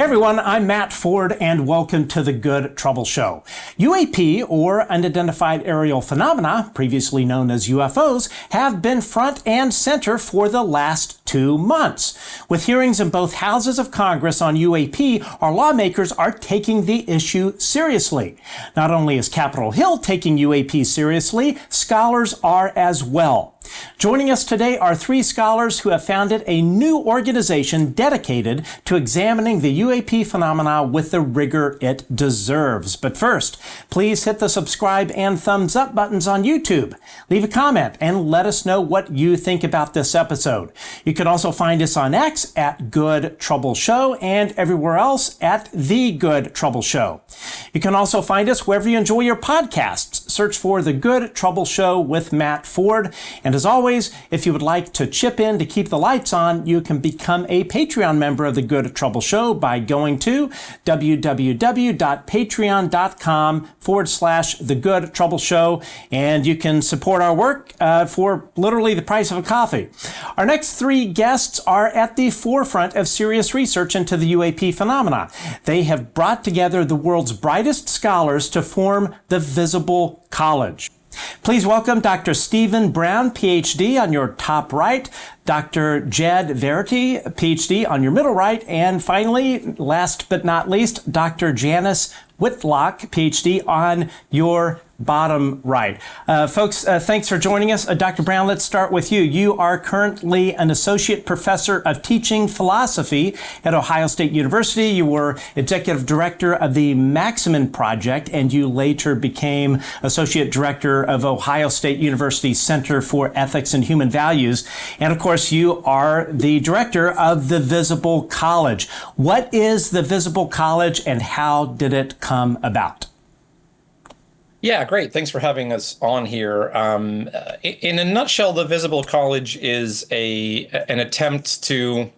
Hey everyone, I'm Matt Ford and welcome to the Good Trouble Show. UAP, or Unidentified Aerial Phenomena, previously known as UFOs, have been front and center for the last 2 months. With hearings in both houses of Congress on UAP, our lawmakers are taking the issue seriously. Not only is Capitol Hill taking UAP seriously, scholars are as well. Joining us today are 3 scholars who have founded a new organization dedicated to examining the UAP phenomena with the rigor it deserves. But first, please hit the subscribe and thumbs up buttons on YouTube. Leave a comment and let us know what you think about this episode. You can also find us on X at Good Trouble Show and everywhere else at The Good Trouble Show. You can also find us wherever you enjoy your podcasts. Search for The Good Trouble Show with Matt Ford. And as always, if you would like to chip in to keep the lights on, you can become a Patreon member of The Good Trouble Show by going to www.patreon.com/The Good Trouble Show. And you can support our work for literally the price of a coffee. Our next 3 guests are at the forefront of serious research into the UAP phenomena. They have brought together the world's brightest scholars to form the Visible College. Please welcome Dr. Stephen Brown, PhD, on your top right, Dr. Jed Verity, PhD, on your middle right, and finally, last but not least, Dr. Janis Whitlock, PhD, on your bottom right. Folks, thanks for joining us. Dr. Brown, let's start with you. You are currently an associate professor of teaching philosophy at Ohio State University. You were executive director of the Maximum Project, and you later became associate director of Ohio State University Center for Ethics and Human Values. And of course, you are the director of the Visible College. What is the Visible College and how did it come about? Yeah, great. Thanks for having us on here. In a nutshell, the Visible College is an attempt to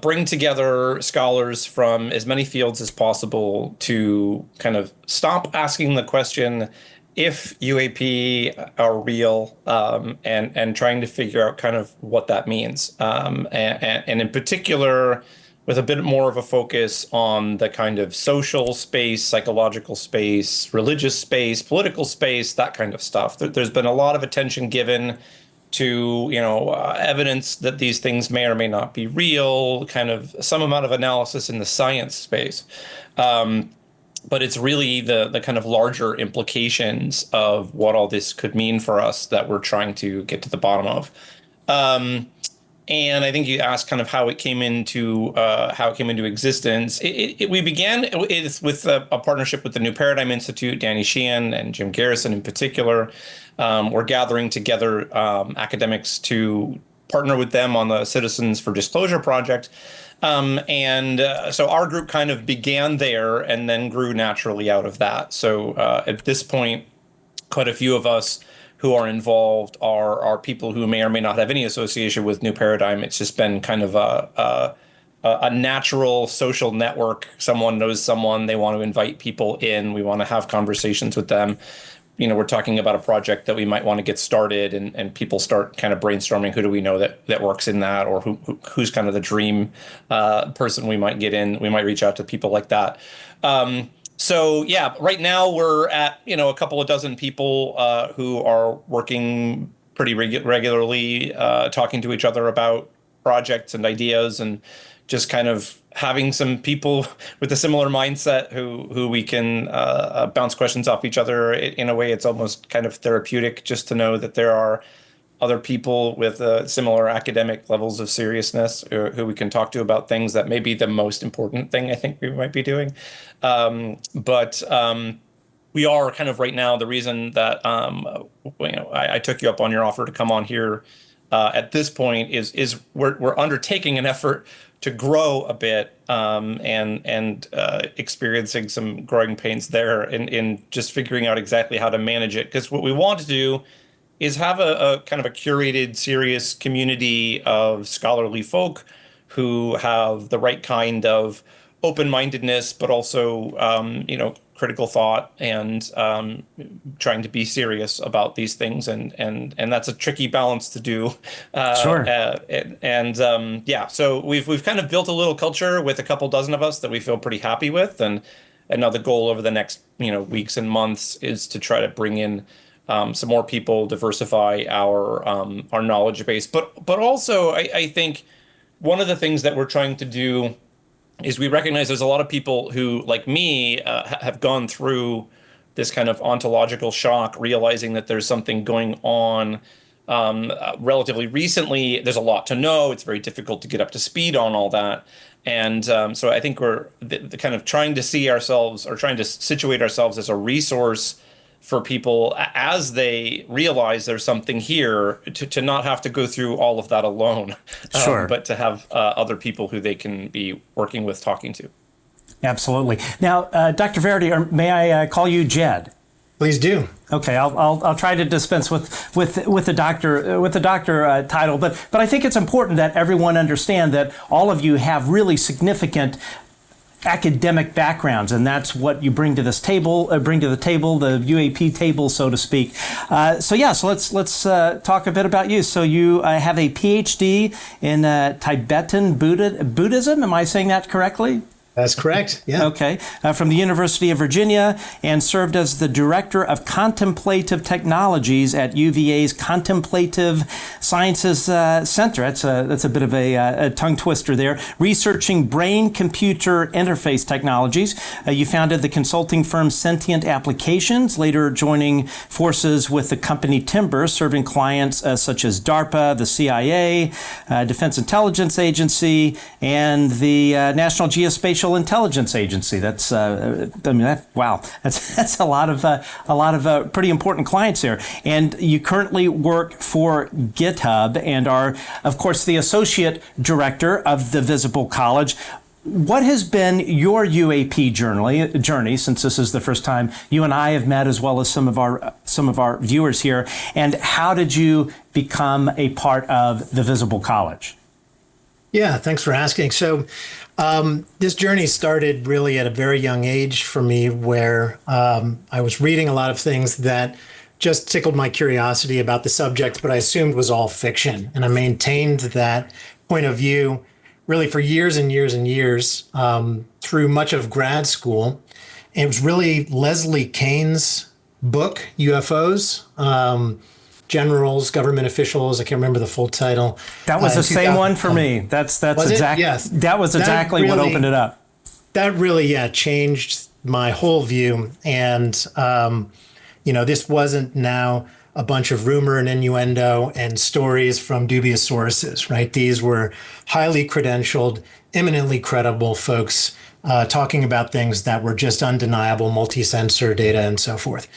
bring together scholars from as many fields as possible to kind of stop asking the question if UAP are real, and trying to figure out kind of what that means. And in particular, with a bit more of a focus on the kind of social space, psychological space, religious space, political space, that kind of stuff. There's been a lot of attention given to, evidence that these things may or may not be real, kind of some amount of analysis in the science space. But it's really the kind of larger implications of what all this could mean for us that we're trying to get to the bottom of. And I think you asked kind of how it came into existence. We began with a partnership with the New Paradigm Institute, Danny Sheehan and Jim Garrison in particular. We're gathering together academics to partner with them on the Citizens for Disclosure project. So our group kind of began there and then grew naturally out of that. So at this point, quite a few of us who are involved are people who may or may not have any association with New Paradigm. It's just been kind of a natural social network. Someone knows someone, they want to invite people in, we want to have conversations with them. We're talking about a project that we might want to get started, and people start kind of brainstorming, who do we know that works in that, or who's kind of the dream person we might get in. We might reach out to people like that. So yeah, right now we're at, a couple of dozen people who are working pretty regularly, talking to each other about projects and ideas, and just kind of having some people with a similar mindset who we can bounce questions off each other. In a way, it's almost kind of therapeutic just to know that there are other people with similar academic levels of seriousness who we can talk to about things that may be the most important thing I think we might be doing. But we are kind of right now, the reason that I took you up on your offer to come on here at this point is we're undertaking an effort to grow a bit, and experiencing some growing pains there in just figuring out exactly how to manage it. Because what we want to do is have a kind of a curated, serious community of scholarly folk who have the right kind of open-mindedness, but also, critical thought and trying to be serious about these things, and that's a tricky balance to do. Sure. Yeah, so we've kind of built a little culture with a couple dozen of us that we feel pretty happy with, and now the goal over the next weeks and months is to try to bring in some more people, diversify our knowledge base, but also I think one of the things that we're trying to do is we recognize there's a lot of people who, like me, have gone through this kind of ontological shock, realizing that there's something going on relatively recently. There's a lot to know. It's very difficult to get up to speed on all that. And so I think we're the kind of trying to see ourselves or trying to situate ourselves as a resource for people as they realize there's something here, to not have to go through all of that alone, Sure. but to have other people who they can be working with, talking to. Absolutely. Now, Dr. Verity, or may I call you Jed? Please do. Okay, I'll try to dispense with the doctor title, but I think it's important that everyone understand that all of you have really significant academic backgrounds, and that's what you bring to this table, the UAP table, so to speak. So let's talk a bit about you. So you have a PhD in Tibetan Buddhism. Am I saying that correctly? That's correct. Yeah. Okay. From the University of Virginia, and served as the Director of Contemplative Technologies at UVA's Contemplative Sciences Center. That's a bit of a tongue twister there. Researching brain-computer interface technologies. You founded the consulting firm Sentient Applications, later joining forces with the company Timber, serving clients such as DARPA, the CIA, Defense Intelligence Agency, and the National Geospatial Intelligence Agency. That's wow. That's a lot of pretty important clients there. And you currently work for GitHub and are, of course, the associate director of the Visible College. What has been your UAP journey, since this is the first time you and I have met, as well as some of our viewers here, and how did you become a part of the Visible College? Yeah, thanks for asking. So this journey started really at a very young age for me, where I was reading a lot of things that just tickled my curiosity about the subject, but I assumed was all fiction. And I maintained that point of view really for years and years and years through much of grad school. And it was really Leslie Kean's book, UFOs, Generals, Government Officials. I can't remember the full title. That was the same one for me. That's exactly, yes. That was exactly what opened it up. That really, changed my whole view. And, this wasn't now a bunch of rumor and innuendo and stories from dubious sources, right? These were highly credentialed, eminently credible folks talking about things that were just undeniable, multi-sensor data and so forth.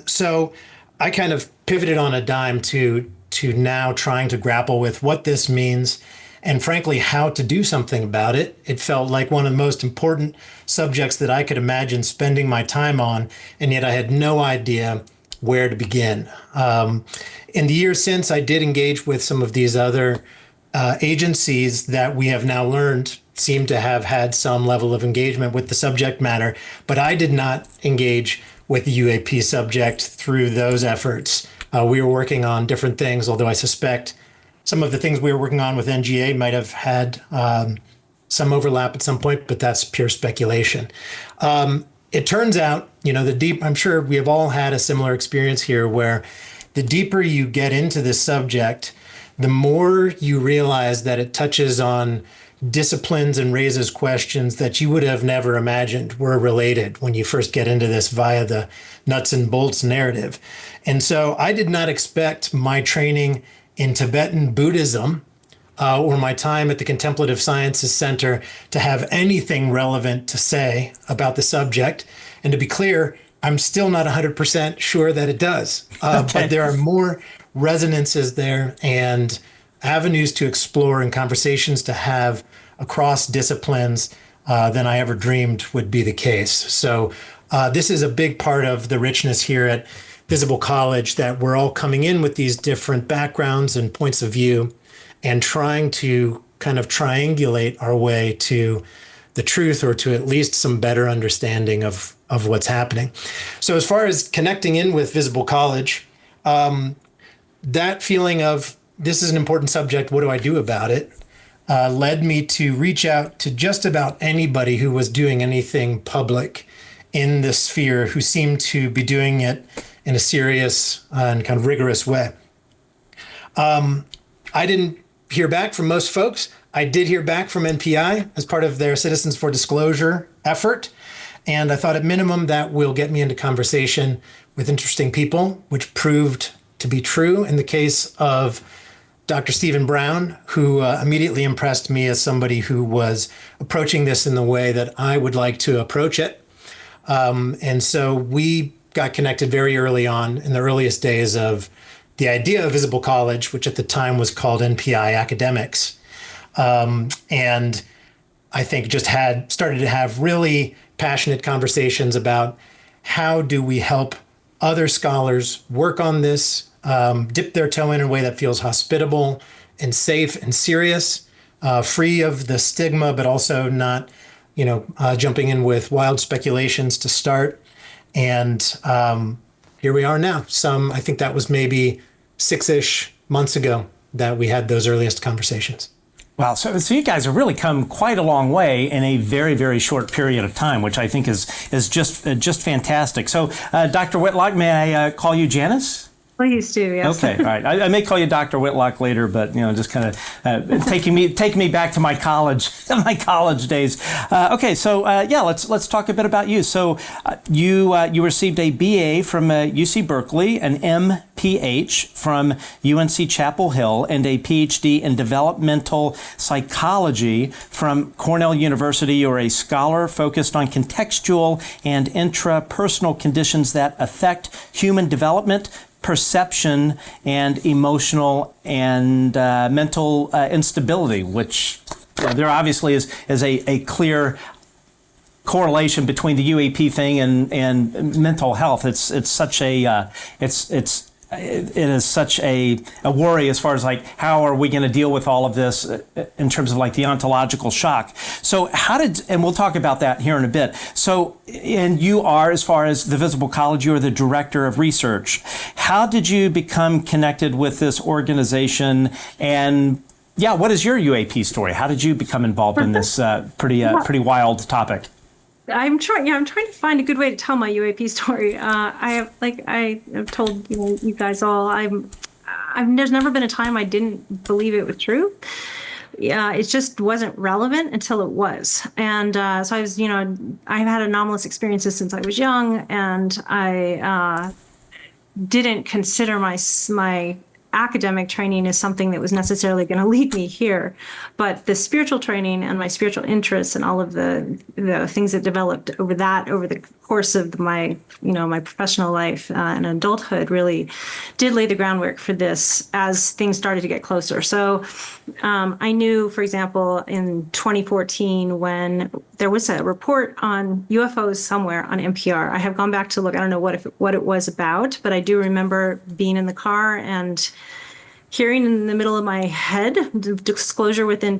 So I kind of pivoted on a dime to now trying to grapple with what this means and, frankly, how to do something about it. It felt like one of the most important subjects that I could imagine spending my time on, and yet I had no idea where to begin. In the years since, I did engage with some of these other agencies that we have now learned seem to have had some level of engagement with the subject matter, but I did not engage with the UAP subject through those efforts. We were working on different things, although I suspect some of the things we were working on with NGA might have had some overlap at some point, but that's pure speculation. It turns out, I'm sure we have all had a similar experience here, where the deeper you get into this subject, the more you realize that it touches on disciplines and raises questions that you would have never imagined were related when you first get into this via the nuts and bolts narrative. And so I did not expect my training in Tibetan Buddhism or my time at the Contemplative Sciences Center to have anything relevant to say about the subject. And to be clear, I'm still not 100% sure that it does. But there are more resonances there and avenues to explore and conversations to have across disciplines than I ever dreamed would be the case. So this is a big part of the richness here at Visible College, that we're all coming in with these different backgrounds and points of view and trying to kind of triangulate our way to the truth, or to at least some better understanding of of what's happening. So as far as connecting in with Visible College, that feeling of this is an important subject, what do I do about it, led me to reach out to just about anybody who was doing anything public in this sphere who seemed to be doing it in a serious and kind of rigorous way. I didn't hear back from most folks. I did hear back from NPI as part of their Citizens for Disclosure effort. And I thought at minimum that will get me into conversation with interesting people, which proved to be true in the case of Dr. Stephen Brown, who immediately impressed me as somebody who was approaching this in the way that I would like to approach it. And so we got connected very early on in the earliest days of the idea of Visible College, which at the time was called NPI Academics. And I think just started to have really passionate conversations about how do we help other scholars work on this, dip their toe in a way that feels hospitable and safe and serious, free of the stigma, but also not, jumping in with wild speculations to start. And here we are now. I think that was maybe 6-ish months ago that we had those earliest conversations. Wow. So you guys have really come quite a long way in a very, very short period of time, which I think is just fantastic. So, Dr. Whitlock, may I call you Janice? Please do, yes. Okay, all right. I may call you Dr. Whitlock later, but just kind of taking me back to my college days. Okay, so let's talk a bit about you. So you received a BA from UC Berkeley, an MPH from UNC Chapel Hill, and a PhD in developmental psychology from Cornell University. You're a scholar focused on contextual and intrapersonal conditions that affect human development, perception, and emotional and mental instability, which there obviously is a clear correlation between the UAP thing and mental health. It is such a worry as far as like how are we going to deal with all of this in terms of like the ontological shock. So and we'll talk about that here in a bit. So, and you are, as far as the Visible College, you are the director of research. How did you become connected with this organization? And what is your UAP story? How did you become involved in this pretty wild topic? I'm trying to find a good way to tell my UAP story. I have told you guys all. There's never been a time I didn't believe it was true. Yeah, it just wasn't relevant until it was. And so I was, I've had anomalous experiences since I was young, and I didn't consider my academic training as something that was necessarily going to lead me here, but the spiritual training and my spiritual interests and all of the things that developed over the course of my professional life and adulthood really did lay the groundwork for this as things started to get closer. So I knew, for example, in 2014 when there was a report on UFOs somewhere on NPR. I have gone back to look. I don't know what it was about, but I do remember being in the car and hearing in the middle of my head disclosure within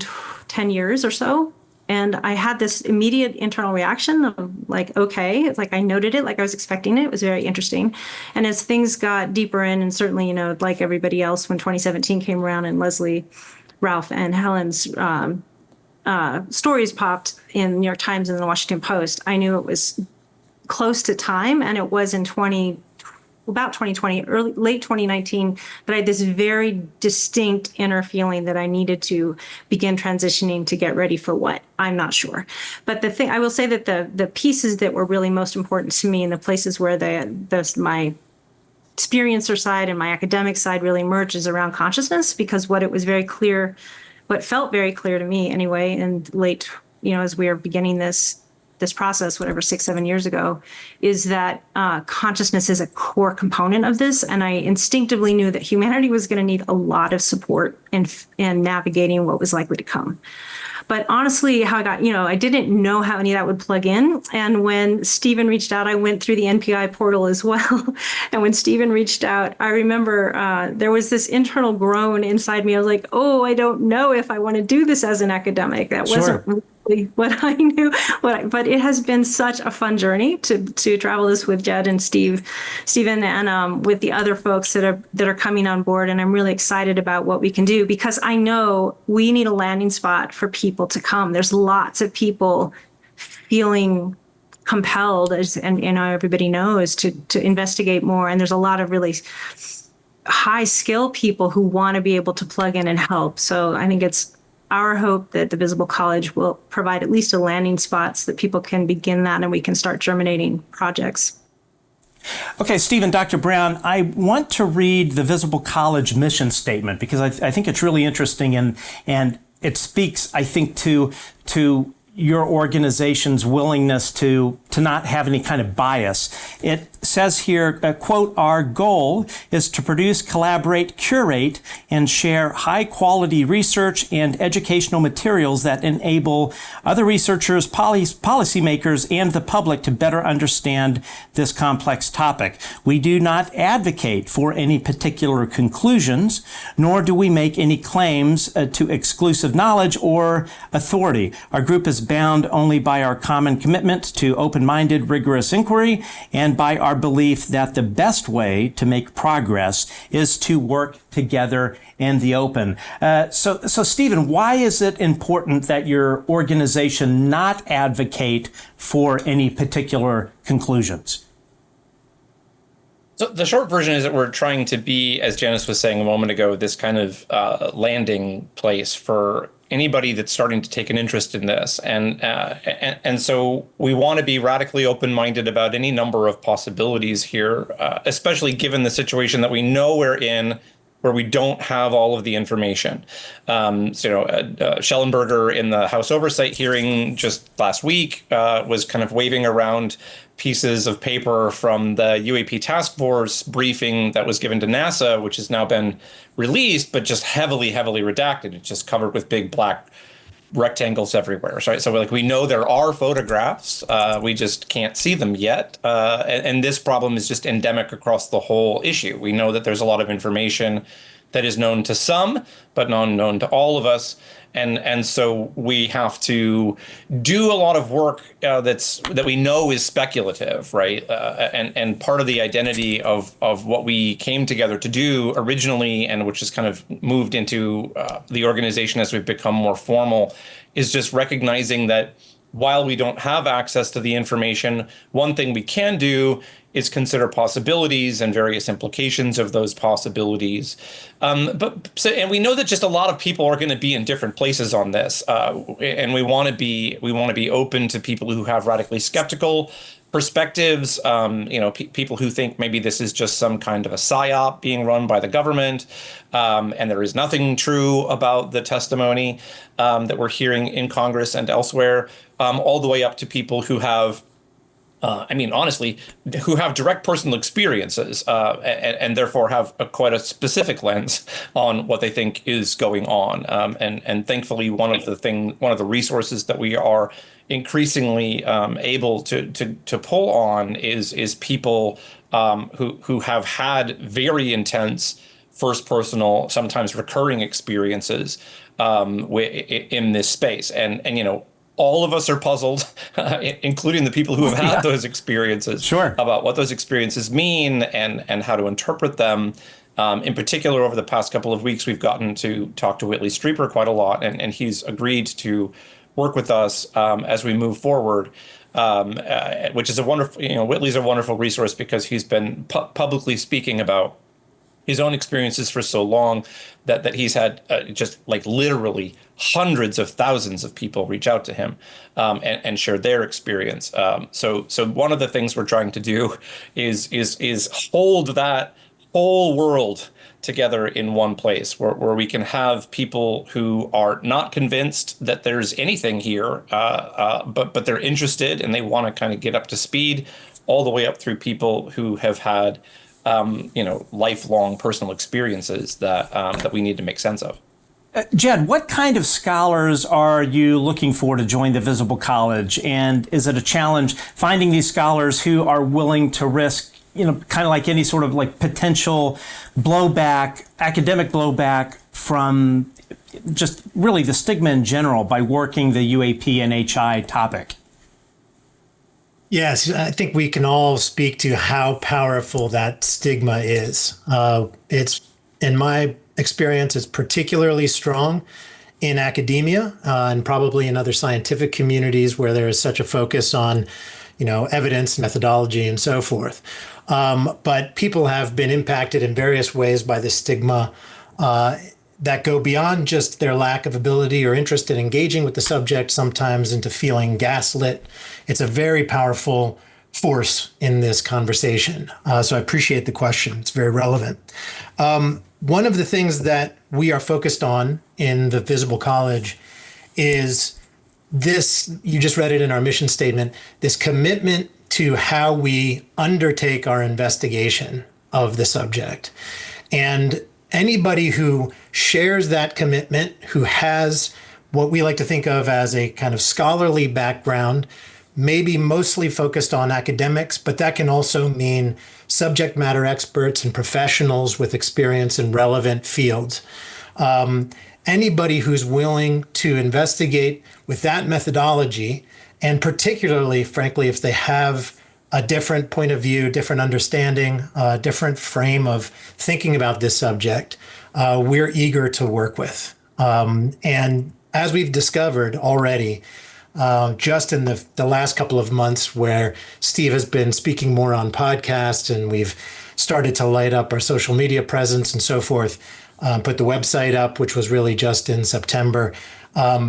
10 years or so. And I had this immediate internal reaction of like, okay, it's like I noted it, like I was expecting it. It was very interesting. And as things got deeper in, and certainly, like everybody else, when 2017 came around and Leslie, Ralph, and Helen's stories popped in New York Times and the Washington Post, I knew it was close to time. And it was in about 2020, late 2019, that I had this very distinct inner feeling that I needed to begin transitioning to get ready for what? I'm not sure. But I will say that the pieces that were really most important to me and the places where my experiencer side and my academic side really merges around consciousness, because what felt very clear to me anyway, in late, as we are beginning this process, whatever, 6-7 years ago, is that consciousness is a core component of this. And I instinctively knew that humanity was going to need a lot of support in navigating what was likely to come. But honestly, how I got, I didn't know how any of that would plug in. And when Stephen reached out, I went through the NPI portal as well. And when Stephen reached out, I remember there was this internal groan inside me. I was like, oh, I don't know if I want to do this as an academic. That wasn't exactly what I knew. But it has been such a fun journey to travel this with Jed and Stephen, and with the other folks that are coming on board. And I'm really excited about what we can do, because I know we need a landing spot for people to come. There's lots of people feeling compelled, and everybody knows, to investigate more. And there's a lot of really high skill people who want to be able to plug in and help. So I think it's our hope that the Visible College will provide at least a landing spot so that people can begin that and we can start germinating projects. Okay, Stephen, Dr. Brown, I want to read the Visible College mission statement, because I think it's really interesting, and it speaks, I think, to your organization's willingness to not have any kind of bias. It says here, quote, "Our goal is to produce, collaborate, curate, and share high-quality research and educational materials that enable other researchers, policymakers, and the public to better understand this complex topic. We do not advocate for any particular conclusions, nor do we make any claims to exclusive knowledge or authority. Our group is bound only by our common commitment to open-minded, rigorous inquiry, and by our belief that the best way to make progress is to work together in the open." So Stephen, why is it important that your organization not advocate for any particular conclusions? So the short version is that we're trying to be, as Janice was saying a moment ago, this kind of landing place for anybody that's starting to take an interest in this. And so we want to be radically open-minded about any number of possibilities here, especially given the situation that we know we're in, where we don't have all of the information. Schellenberger in the House Oversight hearing just last week was kind of waving around pieces of paper from the UAP task force briefing that was given to NASA, which has now been released, but just heavily redacted. It's just covered with big black rectangles everywhere. Right? So we know there are photographs, we just can't see them yet. And this problem is just endemic across the whole issue. We know that there's a lot of information that is known to some, but not known to all of us. And so we have to do a lot of work that we know is speculative, right? And part of the identity of what we came together to do originally, and which has kind of moved into the organization as we've become more formal, is just recognizing that while we don't have access to the information, one thing we can do is consider possibilities and various implications of those possibilities. And we know that just a lot of people are going to be in different places on this, and we want to be open to people who have radically skeptical perspectives. People who think maybe this is just some kind of a psyop being run by the government, and there is nothing true about the testimony that we're hearing in Congress and elsewhere, all the way up to people who have. Honestly, who have direct personal experiences and therefore have quite a specific lens on what they think is going on. And thankfully, one of the resources that we are increasingly able to pull on is people who have had very intense first personal, sometimes recurring experiences in this space. And all of us are puzzled, including the people who have had those experiences, sure, about what those experiences mean and how to interpret them. In particular, over the past couple of weeks, we've gotten to talk to Whitley Strieper quite a lot, and he's agreed to work with us as we move forward, which is a wonderful, Whitley's a wonderful resource because he's been publicly speaking about his own experiences for so long that he's had just literally hundreds of thousands of people reach out to him and share their experience. So one of the things we're trying to do is hold that whole world together in one place where we can have people who are not convinced that there's anything here, but they're interested and they want to kind of get up to speed, all the way up through people who have had lifelong personal experiences that we need to make sense of. Jed, what kind of scholars are you looking for to join the Visible College? And is it a challenge finding these scholars who are willing to risk, kind of like any sort of potential blowback, academic blowback from just really the stigma in general by working the UAP and HI topic? Yes, I think we can all speak to how powerful that stigma is. It's, in my experience, it's particularly strong in academia and probably in other scientific communities where there is such a focus on, evidence, methodology, and so forth. But people have been impacted in various ways by the stigma that go beyond just their lack of ability or interest in engaging with the subject, sometimes into feeling gaslit. It's a very powerful force in this conversation. So I appreciate the question. It's very relevant. One of the things that we are focused on in the Visible College is this, you just read it in our mission statement, this commitment to how we undertake our investigation of the subject. And anybody who shares that commitment, who has what we like to think of as a kind of scholarly background, maybe mostly focused on academics, but that can also mean subject matter experts and professionals with experience in relevant fields. Anybody who's willing to investigate with that methodology, and particularly, frankly, if they have a different point of view, different understanding, a different frame of thinking about this subject, we're eager to work with. And as we've discovered already, just in the last couple of months where Steve has been speaking more on podcasts and we've started to light up our social media presence and so forth, put the website up, which was really just in September,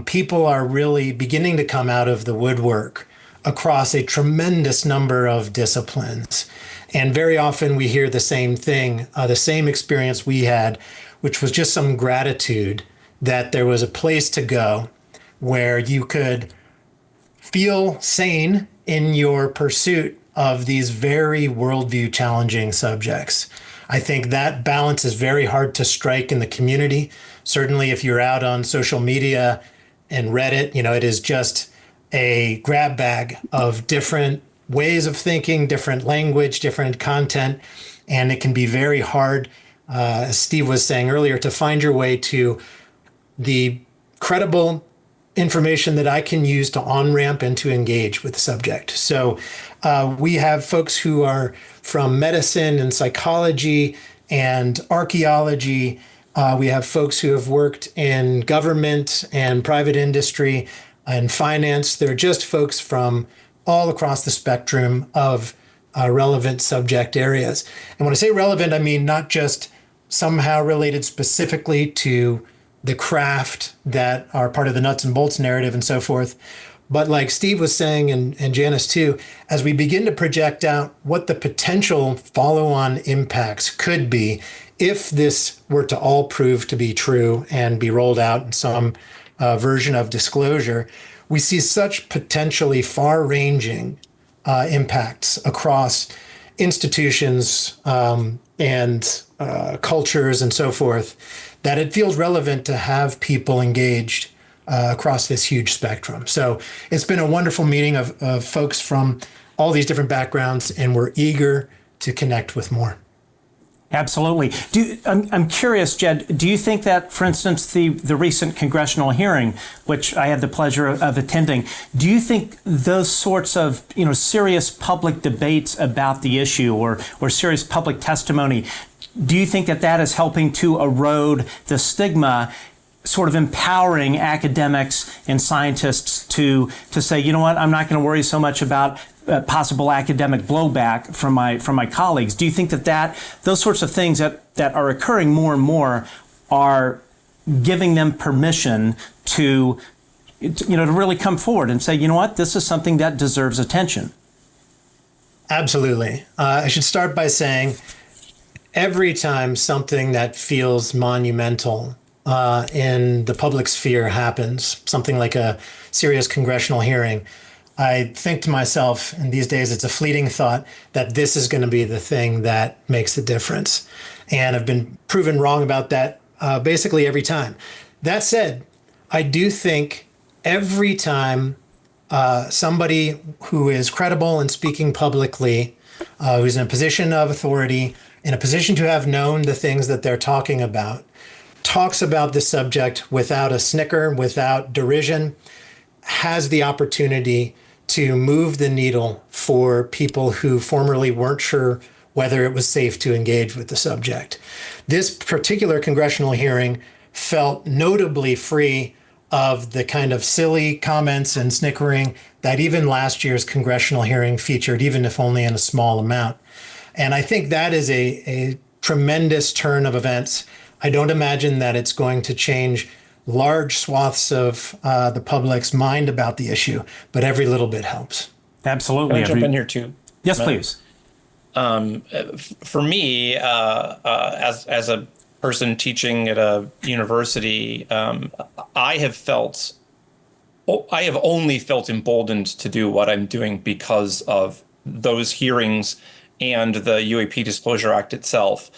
people are really beginning to come out of the woodwork across a tremendous number of disciplines. And very often we hear the same thing, the same experience we had, which was just some gratitude that there was a place to go where you could feel sane in your pursuit of these very worldview challenging subjects. I think that balance is very hard to strike in the community. Certainly if you're out on social media and Reddit, it is just a grab bag of different ways of thinking, different language, different content, and it can be very hard, as Steve was saying earlier, to find your way to the credible information that I can use to on-ramp and to engage with the subject. So we have folks who are from medicine and psychology and archaeology. We have folks who have worked in government and private industry and finance. They're just folks from all across the spectrum of relevant subject areas. And when I say relevant, I mean not just somehow related specifically to the craft that are part of the nuts and bolts narrative and so forth. But like Steve was saying, and Janice too, as we begin to project out what the potential follow-on impacts could be if this were to all prove to be true and be rolled out in some version of disclosure, we see such potentially far-ranging impacts across institutions and cultures and so forth, that it feels relevant to have people engaged across this huge spectrum. So it's been a wonderful meeting of folks from all these different backgrounds, and we're eager to connect with more. Absolutely. I'm curious, Jed, do you think that, for instance, the recent congressional hearing, which I had the pleasure of attending, do you think those sorts of serious public debates about the issue or serious public testimony, do you think that is helping to erode the stigma, sort of empowering academics and scientists to say, you know what, I'm not going to worry so much about possible academic blowback from my colleagues? Do you think that those sorts of things that are occurring more and more are giving them permission to really come forward and say, you know what, this is something that deserves attention? Absolutely. I should start by saying every time something that feels monumental in the public sphere happens, something like a serious congressional hearing, I think to myself, and these days it's a fleeting thought, that this is going to be the thing that makes the difference. And I've been proven wrong about that basically every time. That said, I do think every time somebody who is credible and speaking publicly, who's in a position of authority, in a position to have known the things that they're talking about, talks about the subject without a snicker, without derision, has the opportunity to move the needle for people who formerly weren't sure whether it was safe to engage with the subject. This particular congressional hearing felt notably free of the kind of silly comments and snickering that even last year's congressional hearing featured, even if only in a small amount. And I think that is a tremendous turn of events. I don't imagine that it's going to change large swaths of the public's mind about the issue, but every little bit helps. Absolutely. Can I jump in here too? Yes, please. For me, as a person teaching at a university, I have only felt emboldened to do what I'm doing because of those hearings and the UAP Disclosure Act itself.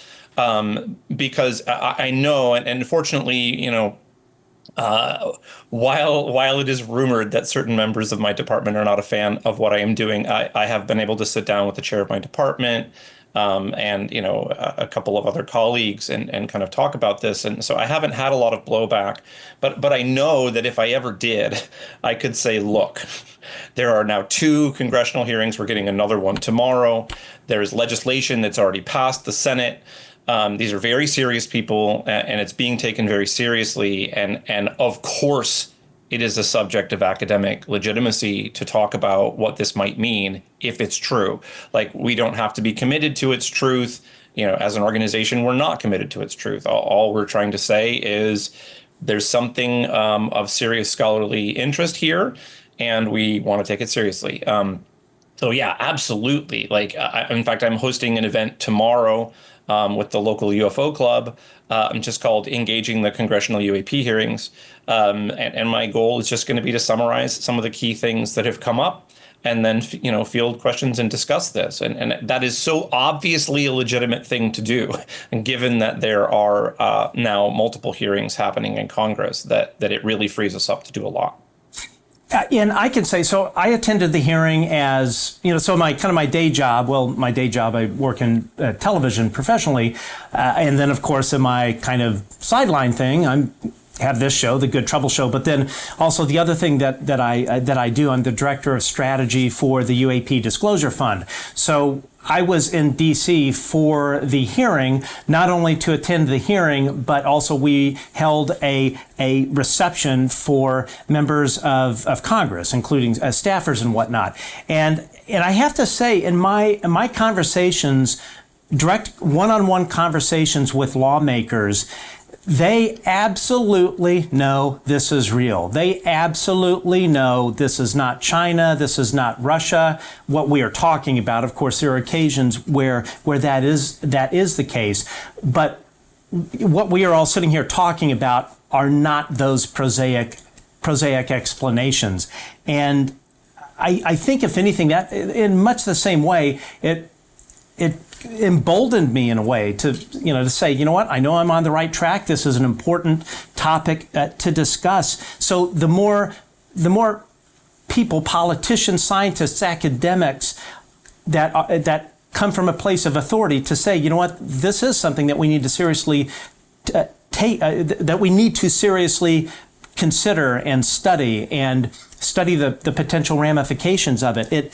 Because I know, and unfortunately, while it is rumored that certain members of my department are not a fan of what I am doing, I have been able to sit down with the chair of my department and a couple of other colleagues and kind of talk about this. And so I haven't had a lot of blowback, but I know that if I ever did, I could say, look, there are now 2 congressional hearings. We're getting another one tomorrow. There's legislation that's already passed the Senate. These are very serious people, and it's being taken very seriously. And of course, it is a subject of academic legitimacy to talk about what this might mean if it's true. Like, we don't have to be committed to its truth. As an organization, we're not committed to its truth. All we're trying to say is there's something of serious scholarly interest here, and we want to take it seriously. So yeah, absolutely. Like, in fact, I'm hosting an event tomorrow with the local UFO club, just called Engaging the Congressional UAP Hearings. And my goal is just going to be to summarize some of the key things that have come up and then, field questions and discuss this. And that is so obviously a legitimate thing to do. And given that there are now multiple hearings happening in Congress, that it really frees us up to do a lot. And I can say, so I attended the hearing as, so my day job, I work in television professionally. And then, of course, in my kind of sideline thing, have this show, The Good Trouble Show. But then also the other thing that I do, I'm the director of strategy for the UAP Disclosure Fund. So I was in D.C. for the hearing, not only to attend the hearing, but also we held a reception for members of Congress, including staffers and whatnot. And I have to say, in my conversations, direct one-on-one conversations with lawmakers, they absolutely know this is real. They absolutely know this is not China. This is not Russia. What we are talking about, of course, there are occasions where that is the case. But what we are all sitting here talking about are not those prosaic explanations. And I think, if anything, that in much the same way, it emboldened me in a way to say, what, I know I'm on the right track. This is an important topic to discuss. So the more people, politicians, scientists, academics that come from a place of authority to say, this is something that we need to seriously that we need to seriously consider and study the potential ramifications of it.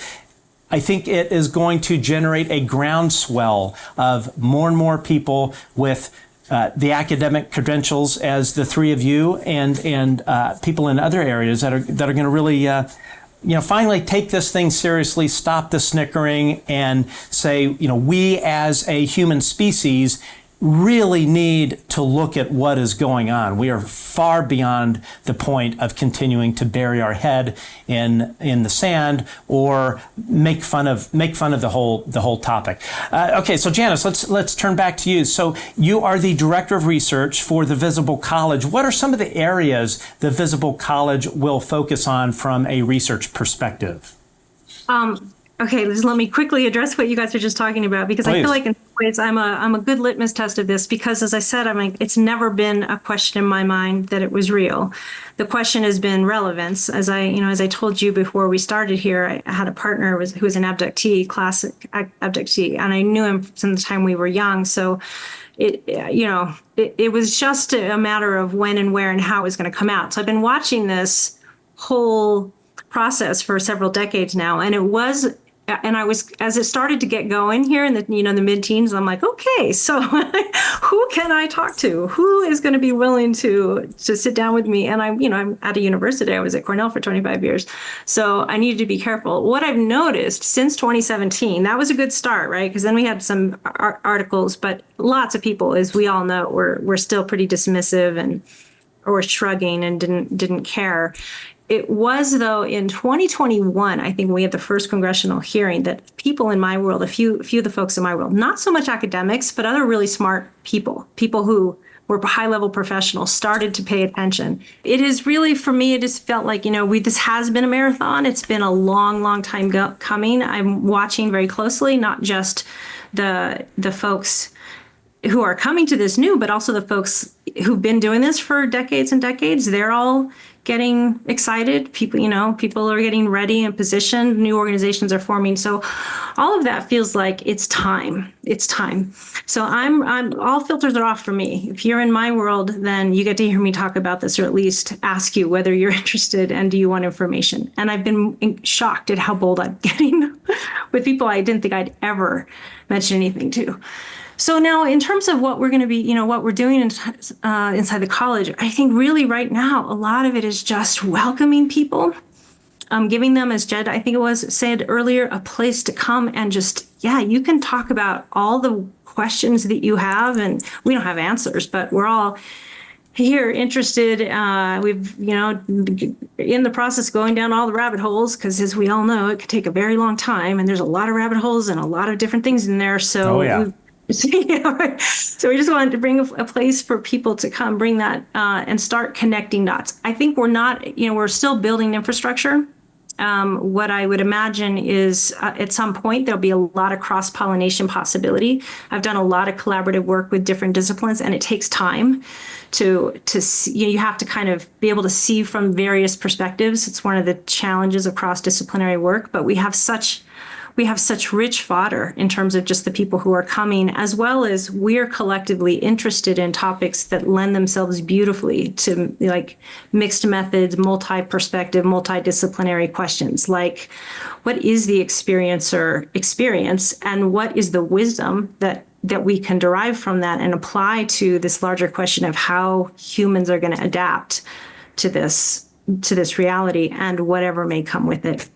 I think it is going to generate a groundswell of more and more people with the academic credentials, as the three of you, and people in other areas that are going to really, finally take this thing seriously, stop the snickering, and say, we as a human species really need to look at what is going on. We are far beyond the point of continuing to bury our head in the sand or make fun of the whole topic. Okay, so Janis, let's turn back to you. So you are the director of research for the Visible College. What are some of the areas the Visible College will focus on from a research perspective? Okay, let me quickly address what you guys are just talking about, because Please. I feel like in some ways I'm a good litmus test of this, because as I said, it's never been a question in my mind that it was real. The question has been relevance. As I told you before we started here, I had a partner who was an abductee, classic abductee, and I knew him since the time we were young. So it was just a matter of when and where and how it was going to come out. So I've been watching this whole process for several decades now, and I was, as it started to get going here in the the mid-teens, I'm like, okay, so who can I talk to? Who is going to be willing to sit down with me? And I'm at a university. I was at Cornell for 25 years, so I needed to be careful. What I've noticed since 2017, that was a good start, right? Because then we had some articles, but lots of people, as we all know, were still pretty dismissive or shrugging and didn't care. It was, though, in 2021, I think we had the first congressional hearing that people in my world, a few of the folks in my world, not so much academics, but other really smart people who were high-level professionals, started to pay attention. It is really, for me, it just felt like, this has been a marathon. It's been a long, long time coming. I'm watching very closely, not just the folks who are coming to this new, but also the folks who've been doing this for decades and decades. They're all getting excited. People are getting ready and positioned. New organizations are forming. So all of that feels like it's time. It's time. So I'm all filters are off for me. If you're in my world, then you get to hear me talk about this, or at least ask you whether you're interested and do you want information. And I've been shocked at how bold I'm getting with people I didn't think I'd ever mention anything to. So now, in terms of what we're going to be, what we're doing inside the college, I think really right now, a lot of it is just welcoming people, giving them, as Jed, I think it was said earlier, a place to come and just, you can talk about all the questions that you have, and we don't have answers, but we're all here interested. We've, in the process going down all the rabbit holes, because as we all know, it could take a very long time, and there's a lot of rabbit holes and a lot of different things in there. So So we just wanted to bring a place for people to come, bring that and start connecting dots. I think we're still building infrastructure. What I would imagine is at some point there'll be a lot of cross-pollination possibility. I've done a lot of collaborative work with different disciplines, and it takes time to see. You have to kind of be able to see from various perspectives. It's one of the challenges of cross-disciplinary work, but we have such rich fodder in terms of just the people who are coming, as well as we're collectively interested in topics that lend themselves beautifully to like mixed methods, multi-perspective, multidisciplinary questions like what is the experiencer experience and what is the wisdom that we can derive from that and apply to this larger question of how humans are going to adapt to this reality and whatever may come with it.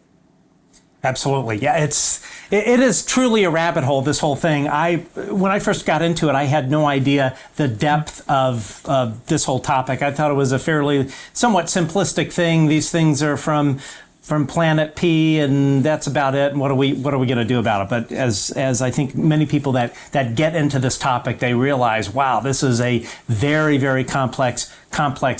Absolutely. Yeah, it is truly a rabbit hole, this whole thing. When I first got into it, I had no idea the depth of this whole topic. I thought it was a fairly somewhat simplistic thing. These things are from Planet P, and that's about it. And what are we going to do about it? But as I think many people that get into this topic, they realize, wow, this is a very, very complex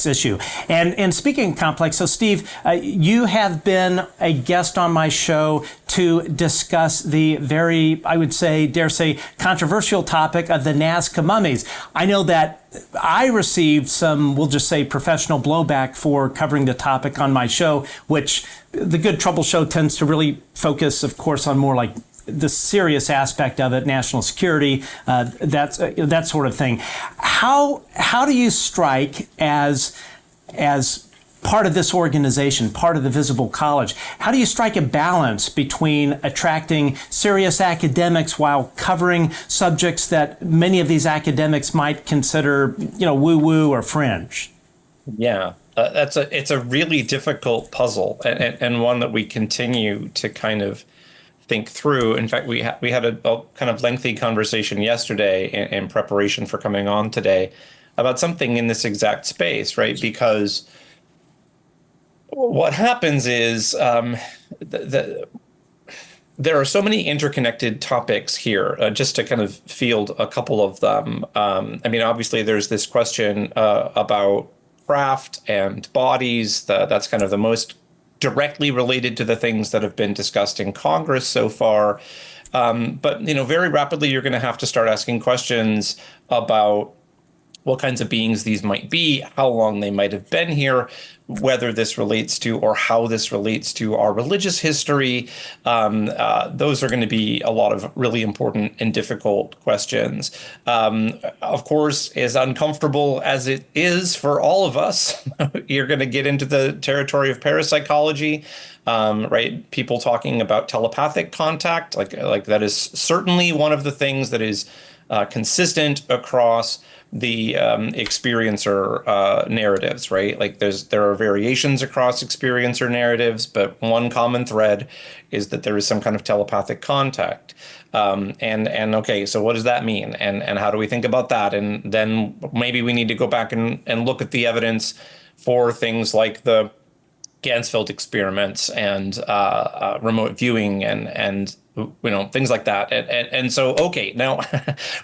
issue. And speaking of complex, so Steve, you have been a guest on my show to discuss the very, I would say, dare say, controversial topic of the Nazca mummies. I know that I received some, we'll just say, professional blowback for covering the topic on my show, which the Good Trouble Show tends to really focus, of course, on more like the serious aspect of it, national security, that sort of thing. How do you strike as part of this organization, part of the Visible College? How do you strike a balance between attracting serious academics while covering subjects that many of these academics might consider, woo-woo or fringe? Yeah, it's a really difficult puzzle and one that we continue to kind of think through. In fact, we had a kind of lengthy conversation yesterday in preparation for coming on today about something in this exact space, right? Because what happens is there are so many interconnected topics here. Just to kind of field a couple of them. Obviously, there's this question about craft and bodies. That's kind of the most directly related to the things that have been discussed in Congress so far. But very rapidly, you're going to have to start asking questions about what kinds of beings these might be, how long they might have been here, whether this relates to or how this relates to our religious history. Those are going to be a lot of really important and difficult questions. Of course, as uncomfortable as it is for all of us, you're going to get into the territory of parapsychology, right? People talking about telepathic contact, like that is certainly one of the things that is consistent across the experiencer narratives, right? Like there are variations across experiencer narratives, but one common thread is that there is some kind of telepathic contact. And okay, so what does that mean? And how do we think about that? And then maybe we need to go back and look at the evidence for things like the Gansfeld experiments and remote viewing and things like that. And so, okay, now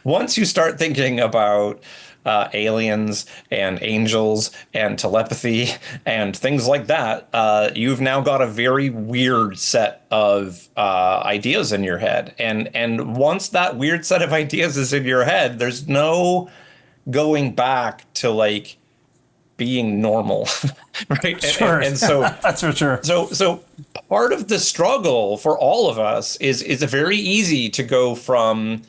once you start thinking about aliens and angels and telepathy and things like that, you've now got a very weird set of ideas in your head. And once that weird set of ideas is in your head, there's no going back to like being normal, right? Sure. And so that's for sure. So part of the struggle for all of us is very easy to go from,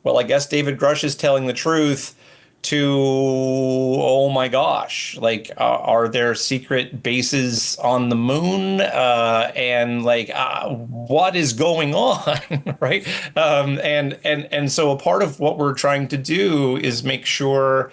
well, I guess David Grush is telling the truth, to, oh my gosh, like, are there secret bases on the moon? And like, what is going on, right? And so a part of what we're trying to do is make sure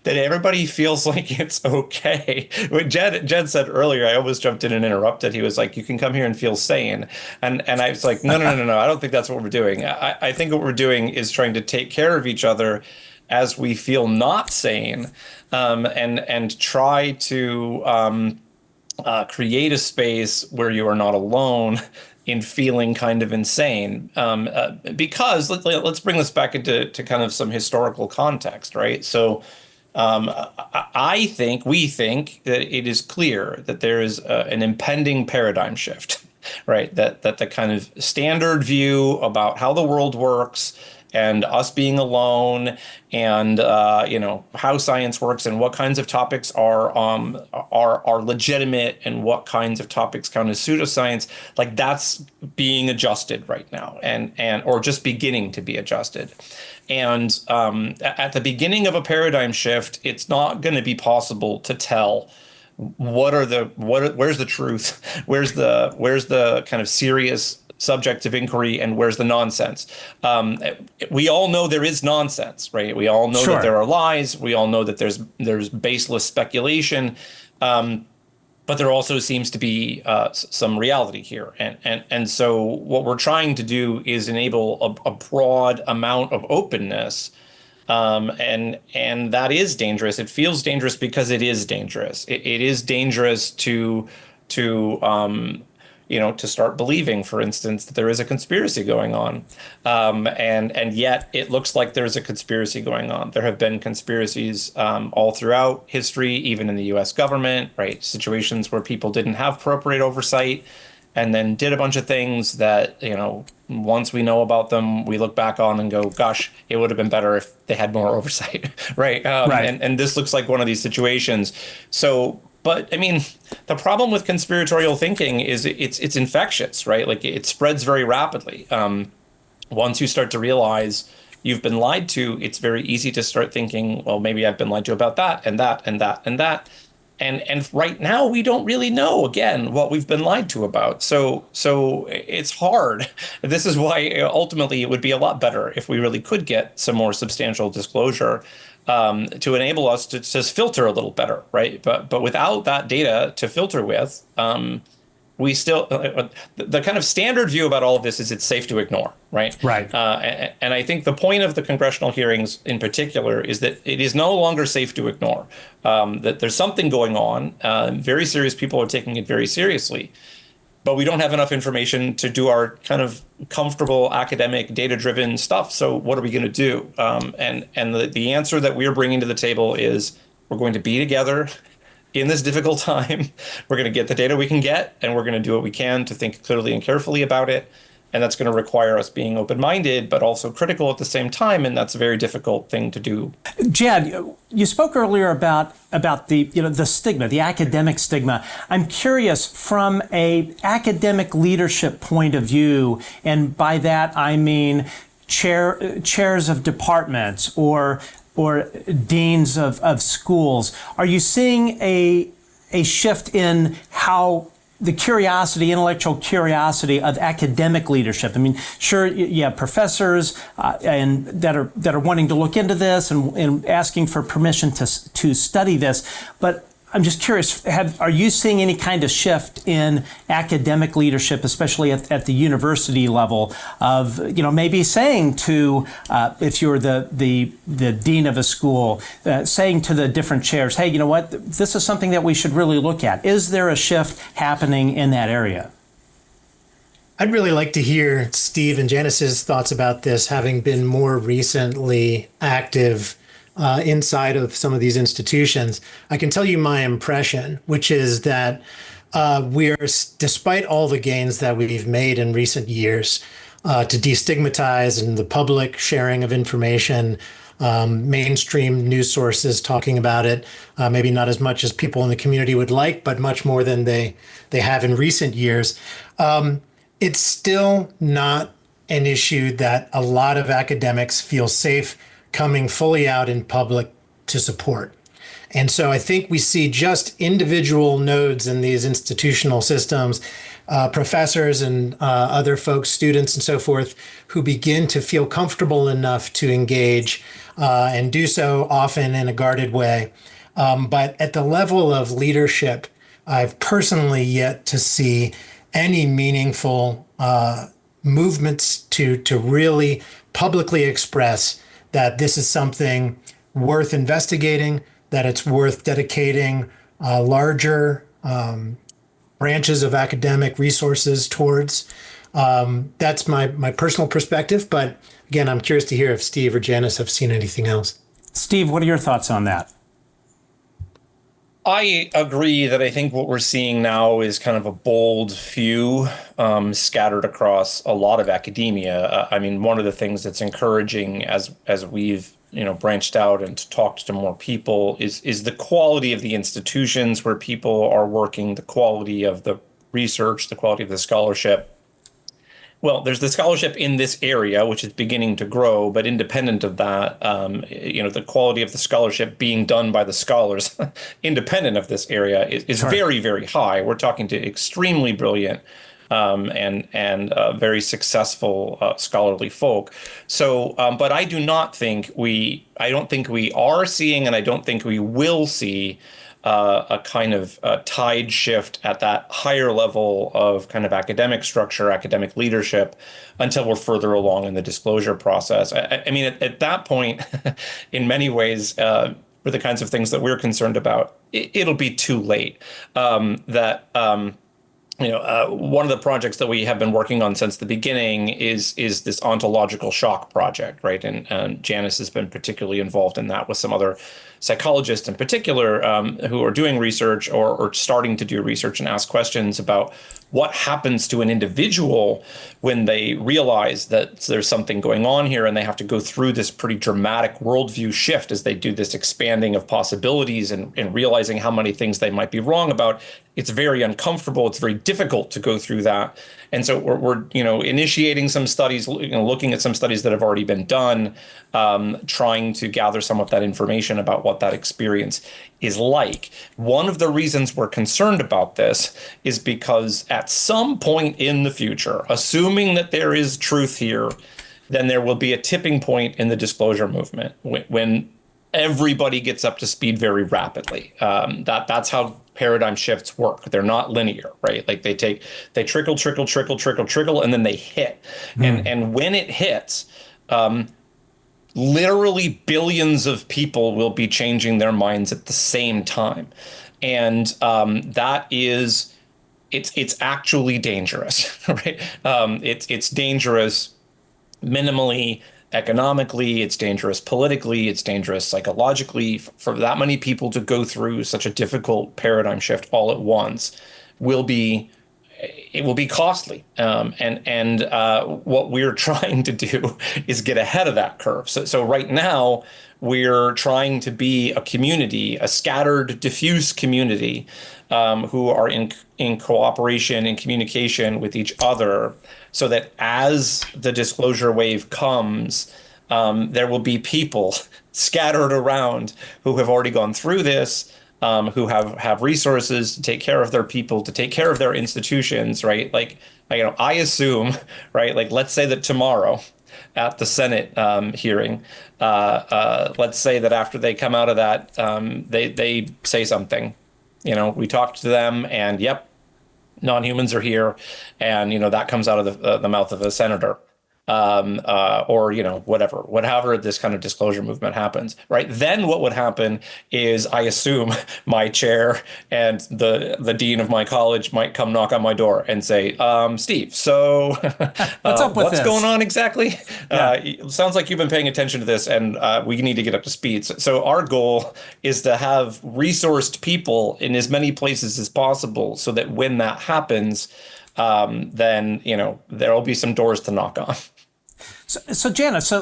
that everybody feels like it's okay. What Jed said earlier, I almost jumped in and interrupted. He was like, you can come here and feel sane. And I was like, no. I don't think that's what we're doing. I think what we're doing is trying to take care of each other as we feel not sane, and try to create a space where you are not alone in feeling kind of insane. Because let's bring this back into kind of some historical context, right? So we think that it is clear that there is an impending paradigm shift, right? That the kind of standard view about how the world works and us being alone and how science works and what kinds of topics are legitimate and what kinds of topics count as pseudoscience, like that's being adjusted right now and or just beginning to be adjusted. And at the beginning of a paradigm shift, it's not going to be possible to tell where's the truth, where's the kind of serious subjects of inquiry, and where's the nonsense. We all know there is nonsense, right? We all know Sure. that there are lies. We all know that there's baseless speculation. But there also seems to be some reality here. And so what we're trying to do is enable a broad amount of openness. And that is dangerous. It feels dangerous because it is dangerous. It is dangerous to start believing, for instance, that there is a conspiracy going on. And yet it looks like there's a conspiracy going on. There have been conspiracies all throughout history, even in the US government, right? Situations where people didn't have appropriate oversight and then did a bunch of things that, once we know about them, we look back on and go, gosh, it would have been better if they had more oversight, right? Right. And this looks like one of these situations. But I mean, the problem with conspiratorial thinking is it's infectious, right? Like it spreads very rapidly. Once you start to realize you've been lied to, it's very easy to start thinking, well, maybe I've been lied to about that and that and that and that. And right now we don't really know, again, what we've been lied to about. So it's hard. This is why ultimately it would be a lot better if we really could get some more substantial disclosure to enable us to just filter a little better, right? But without that data to filter with, we still the kind of standard view about all of this is it's safe to ignore, right? Right. And I think the point of the congressional hearings in particular is that it is no longer safe to ignore, that there's something going on. Very serious people are taking it very seriously. But we don't have enough information to do our kind of comfortable academic data-driven stuff. So what are we going to do? And the answer that we're bringing to the table is we're going to be together in this difficult time. We're going to get the data we can get, and we're going to do what we can to think clearly and carefully about it. And that's going to require us being open-minded, but also critical at the same time. And that's a very difficult thing to do. Jed, you spoke earlier about the stigma, the academic stigma. I'm curious, from a academic leadership point of view, and by that I mean chairs of departments or deans of schools, are you seeing a shift in how the intellectual curiosity of academic leadership? I mean, sure, you have professors and that are wanting to look into this and asking for permission to study this, but I'm just curious, are you seeing any kind of shift in academic leadership, especially at the university level, of maybe saying to, if you're the dean of a school, saying to the different chairs, hey, you know what, this is something that we should really look at. Is there a shift happening in that area? I'd really like to hear Steve and Janice's thoughts about this, having been more recently active inside of some of these institutions. I can tell you my impression, which is that despite all the gains that we've made in recent years to destigmatize and the public sharing of information, mainstream news sources talking about it, maybe not as much as people in the community would like, but much more than they have in recent years. It's still not an issue that a lot of academics feel safe coming fully out in public to support. And so I think we see just individual nodes in these institutional systems, professors and other folks, students and so forth, who begin to feel comfortable enough to engage and do so often in a guarded way. But at the level of leadership, I've personally yet to see any meaningful movements to really publicly express that this is something worth investigating, that it's worth dedicating larger branches of academic resources towards. That's my personal perspective. But again, I'm curious to hear if Steve or Janice have seen anything else. Steve, what are your thoughts on that? I agree that I think what we're seeing now is kind of a bold few scattered across a lot of academia. I mean, one of the things that's encouraging as we've branched out and talked to more people is the quality of the institutions where people are working, the quality of the research, the quality of the scholarship. Well, there's the scholarship in this area, which is beginning to grow, but independent of that, the quality of the scholarship being done by the scholars, independent of this area, is Sure. very, very high. We're talking to extremely brilliant and very successful scholarly folk. So, but I don't think we are seeing, and I don't think we will see a kind of tide shift at that higher level of kind of academic structure, academic leadership, until we're further along in the disclosure process. I mean, at that point, in many ways, for the kinds of things that we're concerned about, it'll be too late. One of the projects that we have been working on since the beginning is this ontological shock project, right? And Janice has been particularly involved in that with some other psychologists in particular who are doing research or starting to do research and ask questions about what happens to an individual when they realize that there's something going on here and they have to go through this pretty dramatic worldview shift as they do this expanding of possibilities and realizing how many things they might be wrong about. It's very uncomfortable. It's very difficult to go through that. And so we're initiating some studies, looking at some studies that have already been done, trying to gather some of that information about what that experience is like. One of the reasons we're concerned about this is because at some point in the future, assuming that there is truth here, then there will be a tipping point in the disclosure movement when everybody gets up to speed very rapidly. That's how paradigm shifts work. They're not linear, right? Like they trickle, and then they hit. And when it hits, literally billions of people will be changing their minds at the same time. And it's actually dangerous, right? It's dangerous minimally, economically, it's dangerous politically, it's dangerous psychologically. For that many people to go through such a difficult paradigm shift all at once will be it will be costly. And what we're trying to do is get ahead of that curve. So right now, we're trying to be a community, a scattered, diffuse community who are in cooperation and communication with each other, so that as the disclosure wave comes, there will be people scattered around who have already gone through this, who have resources to take care of their people, to take care of their institutions, right? Like, I assume, right? Like, let's say that tomorrow at the Senate hearing, let's say that after they come out of that, they say something. We talked to them, and yep, non-humans are here, and that comes out of the mouth of a senator. Or whatever this kind of disclosure movement happens, right? Then what would happen is, I assume, my chair and the dean of my college might come knock on my door and say, Steve, so what's going on exactly? It sounds like you've been paying attention to this, and we need to get up to speed. So our goal is to have resourced people in as many places as possible, so that when that happens, then there will be some doors to knock on. So Janis,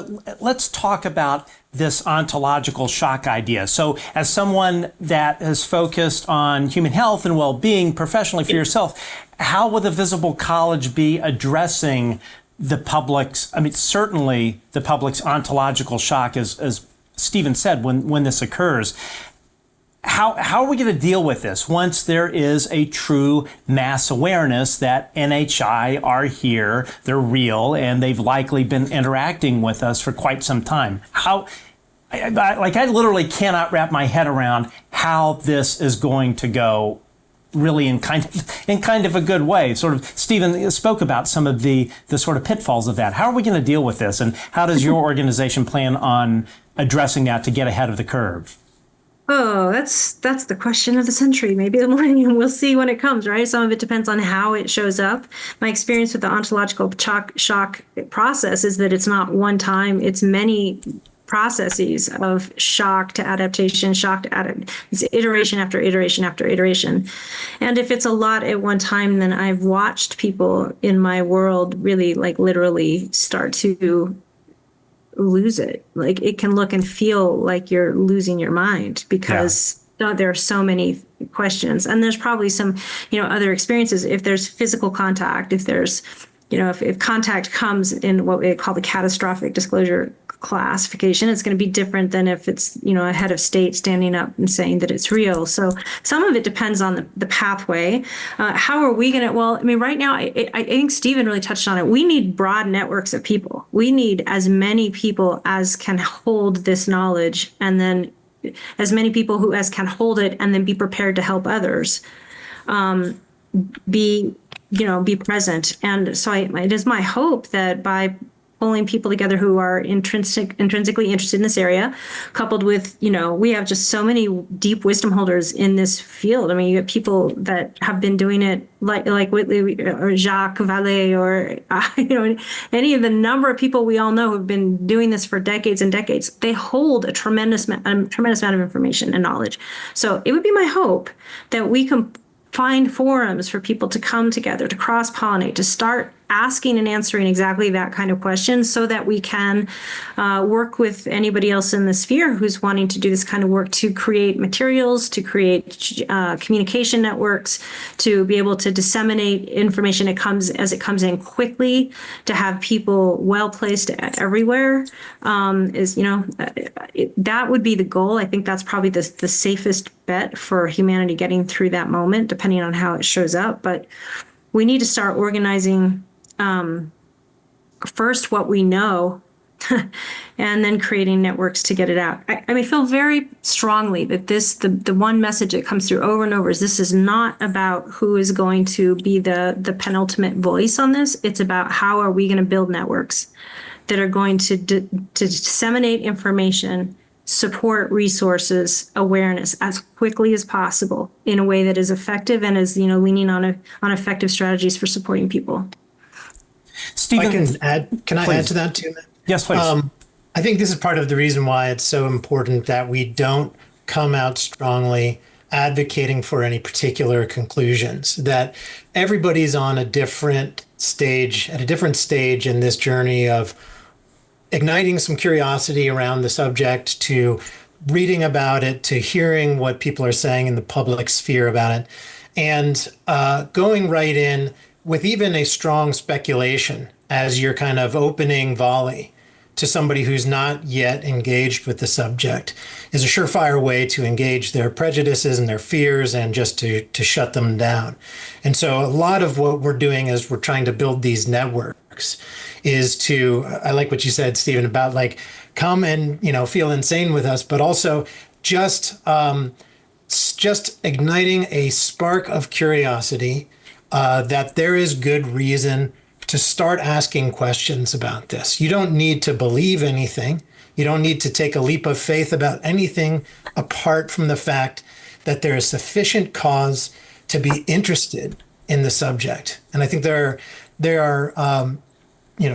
let's talk about this ontological shock idea. So as someone that has focused on human health and well-being professionally for yourself, how would the Visible College be addressing the public's, certainly the public's ontological shock, as Stephen said, when this occurs? How are we going to deal with this once there is a true mass awareness that NHI are here, they're real, and they've likely been interacting with us for quite some time? I literally cannot wrap my head around how this is going to go, really in kind of a good way. Sort of, Stephen spoke about some of the sort of pitfalls of that. How are we going to deal with this, and how does your organization plan on addressing that to get ahead of the curve? Oh, that's the question of the century. Maybe the millennium. We'll see when it comes, right? Some of it depends on how it shows up. My experience with the ontological shock process is that it's not one time, it's many processes of shock to adaptation, it's iteration after iteration after iteration. And if it's a lot at one time, then I've watched people in my world really, like, literally start to lose it. Like, it can look and feel like you're losing your mind because there are so many questions. And there's probably some, other experiences. If there's physical contact, if there's, if contact comes in what we call the catastrophic disclosure classification, it's going to be different than if it's, a head of state standing up and saying that it's real. So some of it depends on the pathway. How are we going to, right now, I think Stephen really touched on it. We need broad networks of people. We need as many people as can hold this knowledge, and then as many people who as can hold it and then be prepared to help others, be present. And so it is my hope that by pulling people together who are intrinsically interested in this area, coupled with, we have just so many deep wisdom holders in this field. You get people that have been doing it like Whitley or Jacques Vallée or, any of the number of people we all know who've been doing this for decades and decades. They hold a tremendous amount of information and knowledge. So it would be my hope that we can find forums for people to come together, to cross-pollinate, to start asking and answering exactly that kind of question, so that we can work with anybody else in the sphere who's wanting to do this kind of work, to create materials, to create communication networks, to be able to disseminate information as it comes in quickly, to have people well placed everywhere. That would be the goal. I think that's probably the safest bet for humanity getting through that moment, depending on how it shows up. But we need to start organizing first what we know, and then creating networks to get it out. I feel very strongly that the one message that comes through over and over is, this is not about who is going to be the penultimate voice on this. It's about how are we going to build networks that are going to disseminate information, support resources, awareness as quickly as possible in a way that is effective and is, leaning on effective strategies for supporting people. Stephen, can I add to that too? Yes, please. I think this is part of the reason why it's so important that we don't come out strongly advocating for any particular conclusions, that everybody's on a different stage, at a different stage in this journey of igniting some curiosity around the subject, to reading about it, to hearing what people are saying in the public sphere about it, and going right in with even a strong speculation as your kind of opening volley to somebody who's not yet engaged with the subject is a surefire way to engage their prejudices and their fears and just to shut them down. And so a lot of what we're doing as we're trying to build these networks is to, I like what you said, Stephen, about like, come and, feel insane with us, but also just igniting a spark of curiosity that there is good reason to start asking questions about this. You don't need to believe anything. You don't need to take a leap of faith about anything apart from the fact that there is sufficient cause to be interested in the subject. And I think there are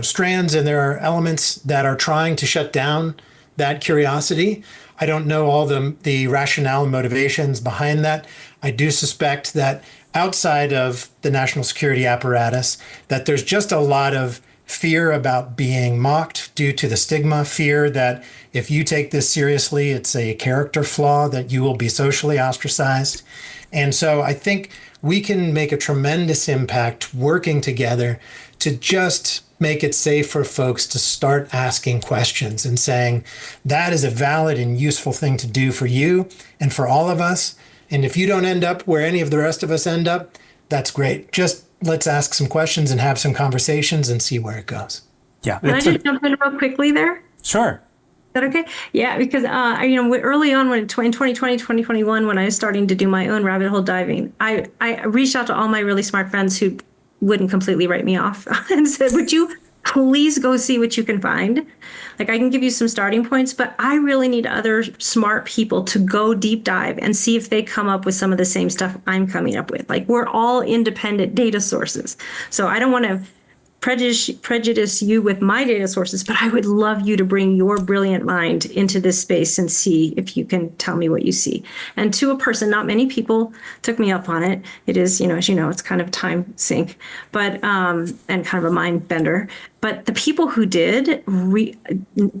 strands and there are elements that are trying to shut down that curiosity. I don't know all the rationale and motivations behind that. I do suspect that outside of the national security apparatus, that there's just a lot of fear about being mocked due to the stigma, fear that if you take this seriously, it's a character flaw, that you will be socially ostracized. And so I think we can make a tremendous impact working together to just make it safe for folks to start asking questions and saying, that is a valid and useful thing to do for you and for all of us. And if you don't end up where any of the rest of us end up, that's great. Just let's ask some questions and have some conversations and see where it goes. Yeah. Can I just jump in real quickly there? Sure. Is that okay? Yeah, because early on, in 2020, 2021, when I was starting to do my own rabbit hole diving, I reached out to all my really smart friends who wouldn't completely write me off and said, would you please go see what you can find? Like, I can give you some starting points, but I really need other smart people to go deep dive and see if they come up with some of the same stuff I'm coming up with. Like, we're all independent data sources. So I don't want to prejudice you with my data sources, but I would love you to bring your brilliant mind into this space and see if you can tell me what you see. And to a person, not many people took me up on it. It is, as you know, it's kind of time sink, but and kind of a mind bender. But the people who did,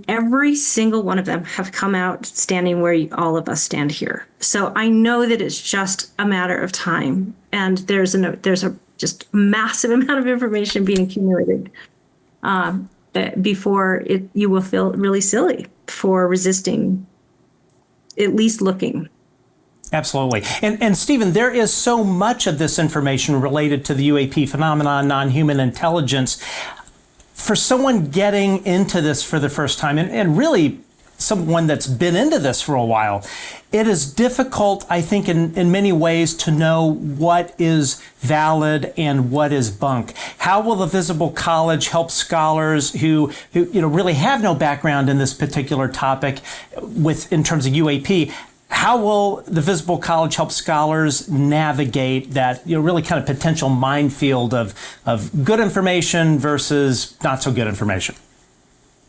every single one of them have come out standing where all of us stand here. So I know that it's just a matter of time, and there's a just massive amount of information being accumulated before you will feel really silly for resisting, at least looking. Absolutely. And Stephen, there is so much of this information related to the UAP phenomenon, non-human intelligence. For someone getting into this for the first time, and really someone that's been into this for a while, it is difficult, I think, in many ways to know what is valid and what is bunk. How will the Visible College help scholars who really have no background in this particular topic in terms of UAP? How will the Visible College help scholars navigate that really kind of potential minefield of good information versus not so good information?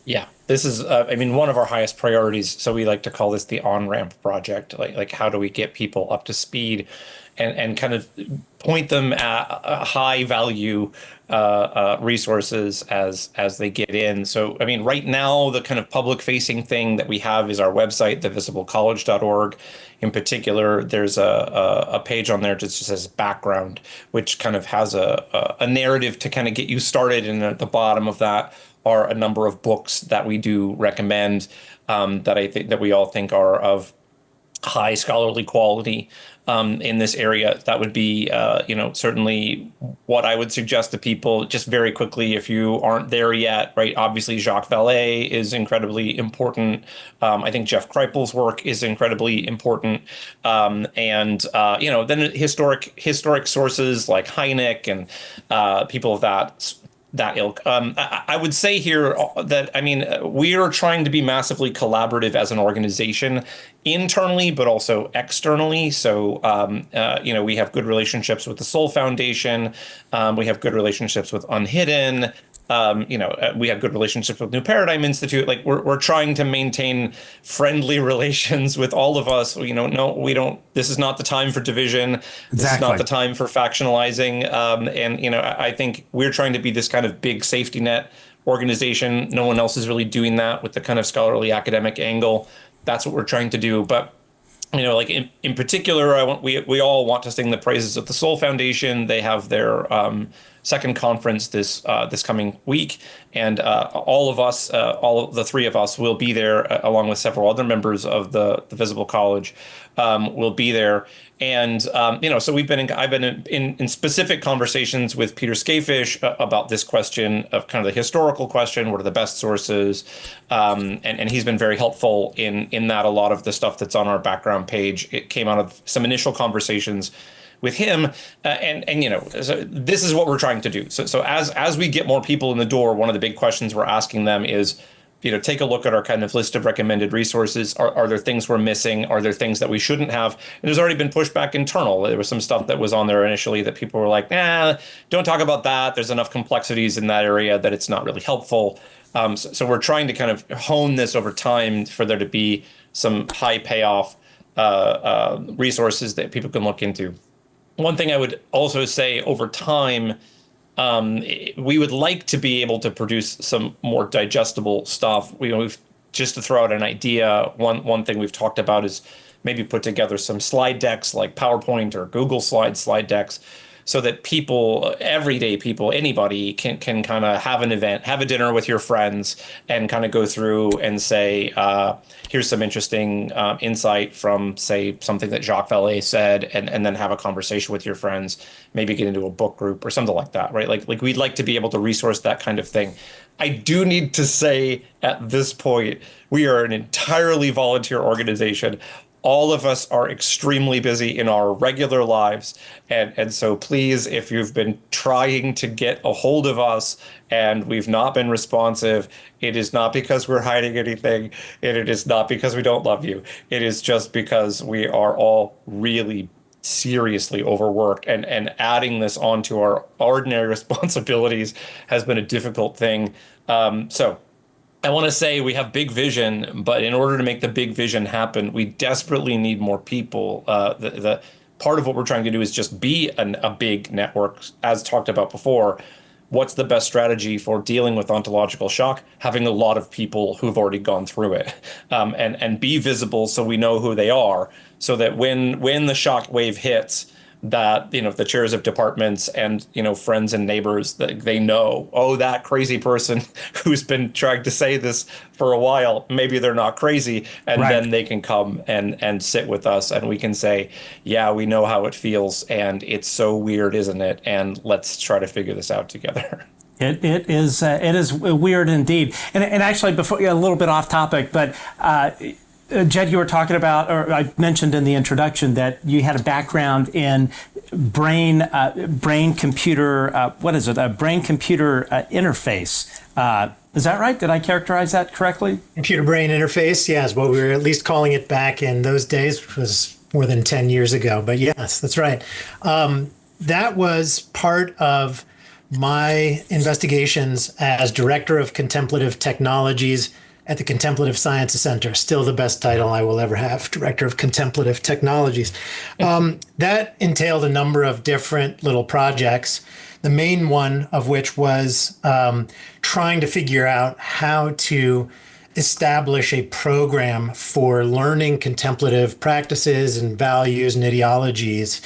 Yeah, this is, one of our highest priorities. So we like to call this the on-ramp project. Like how do we get people up to speed and kind of point them at high value resources as they get in. So, right now, the kind of public facing thing that we have is our website, thevisiblecollege.org. In particular, there's a page on there that just says background, which kind of has a narrative to kind of get you started. And at the bottom of that are a number of books that we do recommend that I think that we all think are of high scholarly quality in this area. That would be, certainly what I would suggest to people just very quickly if you aren't there yet, right? Obviously, Jacques Vallée is incredibly important. I think Jeff Kripal's work is incredibly important. Then historic sources like Hynek and people of that ilk. I would say here that, we are trying to be massively collaborative as an organization internally, but also externally. So, we have good relationships with the Soul Foundation. We have good relationships with Unhidden. We have good relationships with New Paradigm Institute. Like we're trying to maintain friendly relations with all of us. No, we don't. This is not the time for division. This is not the time for factionalizing. I think we're trying to be this kind of big safety net organization. No one else is really doing that with the kind of scholarly academic angle. That's what we're trying to do. But like in particular, we all want to sing the praises of the Soul Foundation. They have their second conference this coming week, and all of us, all of the three of us, will be there along with several other members of the Visible College. Will be there, and so I've been in specific conversations with Peter Skafish about this question of kind of the historical question. What are the best sources? And he's been very helpful in that. A lot of the stuff that's on our background page, it came out of some initial conversations with him, so this is what we're trying to do. So as we get more people in the door, one of the big questions we're asking them is, take a look at our kind of list of recommended resources. Are there things we're missing? Are there things that we shouldn't have? And there's already been pushback internal. There was some stuff that was on there initially that people were like, nah, don't talk about that. There's enough complexities in that area that it's not really helpful. So we're trying to kind of hone this over time for there to be some high payoff resources that people can look into. One thing I would also say over time, we would like to be able to produce some more digestible stuff. We've just to throw out an idea. One thing we've talked about is maybe put together some slide decks like PowerPoint or Google slide decks, so that people, everyday people, anybody can kind of have an event, have a dinner with your friends, and kind of go through and say, here's some interesting insight from, say, something that Jacques Vallée said, and then have a conversation with your friends, maybe get into a book group or something like that, right? Like we'd like to be able to resource that kind of thing. I do need to say at this point, we are an entirely volunteer organization. All of us are extremely busy in our regular lives. And so please, if you've been trying to get a hold of us and we've not been responsive, it is not because we're hiding anything. And it is not because we don't love you. It is just because we are all really seriously overworked, and adding this onto our ordinary responsibilities has been a difficult thing. So I want to say we have big vision, but in order to make the big vision happen, we desperately need more people. The part of what we're trying to do is just be a big network, as talked about before. What's the best strategy for dealing with ontological shock? Having a lot of people who've already gone through it, and be visible so we know who they are, so that when the shock wave hits, that the chairs of departments and friends and neighbors, that they know, oh, that crazy person who's been trying to say this for a while, maybe they're not crazy, and right. Then they can come and sit with us, and we can say, yeah, we know how it feels, and it's so weird, isn't it? And let's try to figure this out together. It is weird indeed. And actually, before a little bit off topic, but Jed, you were talking about, or I mentioned in the introduction, that you had a background in brain computer interface. Is that right? Did I characterize that correctly? Computer brain interface, yes, what we were at least calling it back in those days, which was more than 10 years ago. But yes, that's right. That was part of my investigations as Director of Contemplative Technologies at the Contemplative Sciences Center. Still the best title I will ever have, Director of Contemplative Technologies. That entailed a number of different little projects, the main one of which was trying to figure out how to establish a program for learning contemplative practices and values and ideologies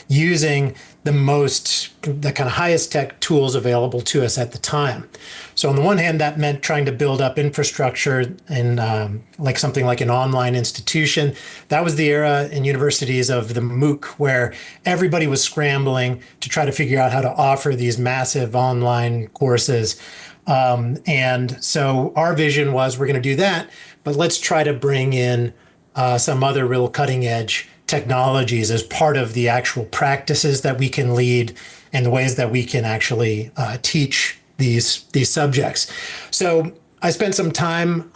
using the kind of highest tech tools available to us at the time. So on the one hand, that meant trying to build up infrastructure in like something like an online institution. That was the era in universities of the MOOC, where everybody was scrambling to try to figure out how to offer these massive online courses. And so our vision was, we're going to do that, but let's try to bring in some other real cutting edge technologies as part of the actual practices that we can lead and the ways that we can actually teach these subjects. So I spent some time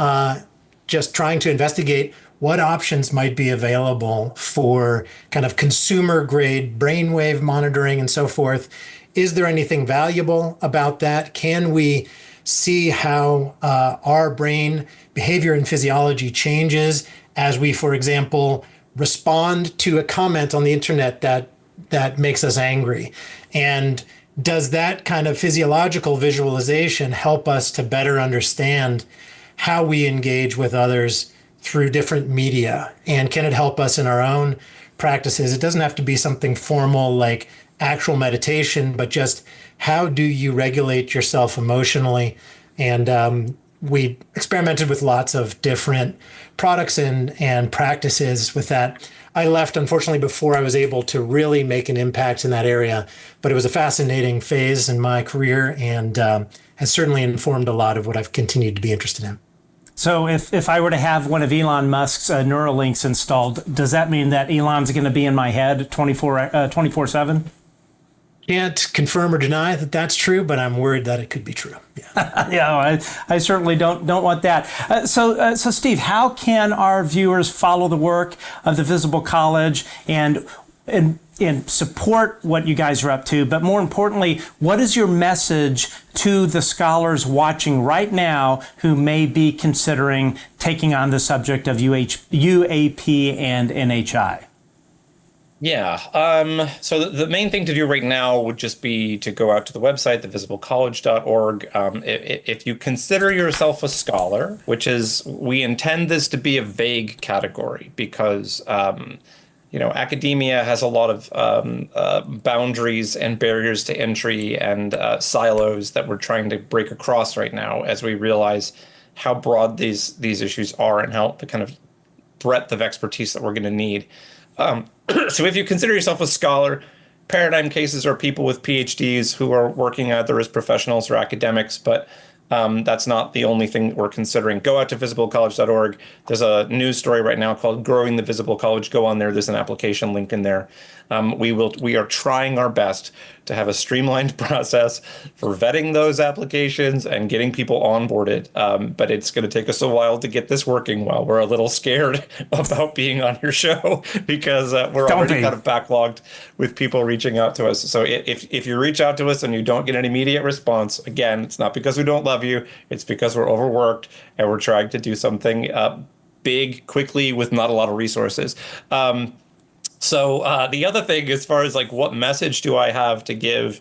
just trying to investigate what options might be available for kind of consumer grade brainwave monitoring and so forth is there anything valuable about that? Can we see how our brain behavior and physiology changes as we, for example, respond to a comment on the internet that makes us angry? And does that kind of physiological visualization help us to better understand how we engage with others through different media? And can it help us in our own practices? It doesn't have to be something formal like actual meditation, but just how do you regulate yourself emotionally? And we experimented with lots of different products and practices with that. I left, unfortunately, before I was able to really make an impact in that area, but it was a fascinating phase in my career and has certainly informed a lot of what I've continued to be interested in. So if I were to have one of Elon Musk's Neuralinks installed, does that mean that Elon's going to be in my head 24/7? Can't confirm or deny that that's true, but I'm worried that it could be true. Yeah, Yeah, I certainly don't want that. So Steve, how can our viewers follow the work of the Visible College and support what you guys are up to? But more importantly, what is your message to the scholars watching right now who may be considering taking on the subject of UAP and NHI? Yeah. So the main thing to do right now would just be to go out to the website, thevisiblecollege.org. If you consider yourself a scholar, which is, we intend this to be a vague category because, academia has a lot of boundaries and barriers to entry and silos that we're trying to break across right now as we realize how broad these issues are and how the kind of breadth of expertise that we're going to need. So if you consider yourself a scholar, paradigm cases are people with PhDs who are working either as professionals or academics, but that's not the only thing we're considering. Go out to visiblecollege.org. There's a news story right now called Growing the Visible College. Go on there. There's an application link in there. We are trying our best to have a streamlined process for vetting those applications and getting people onboarded. But it's going to take us a while to get this working while we're a little scared about being on your show because we're already kind of backlogged with people reaching out to us. So if you reach out to us and you don't get an immediate response, again, it's not because we don't love you. It's because we're overworked and we're trying to do something big, quickly, with not a lot of resources. So the other thing, as far as like what message do I have to give,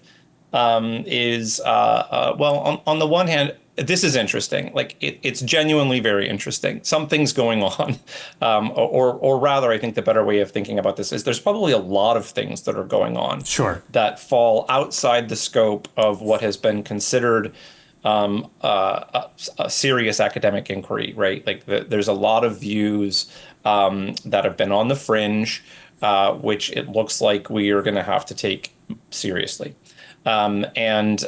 is well, on the one hand, this is interesting. Like it's genuinely very interesting. Something's going on, or rather, I think the better way of thinking about this is there's probably a lot of things that are going on, sure, that fall outside the scope of what has been considered a serious academic inquiry, right? Like there's a lot of views that have been on the fringe. Which it looks like we are going to have to take seriously. And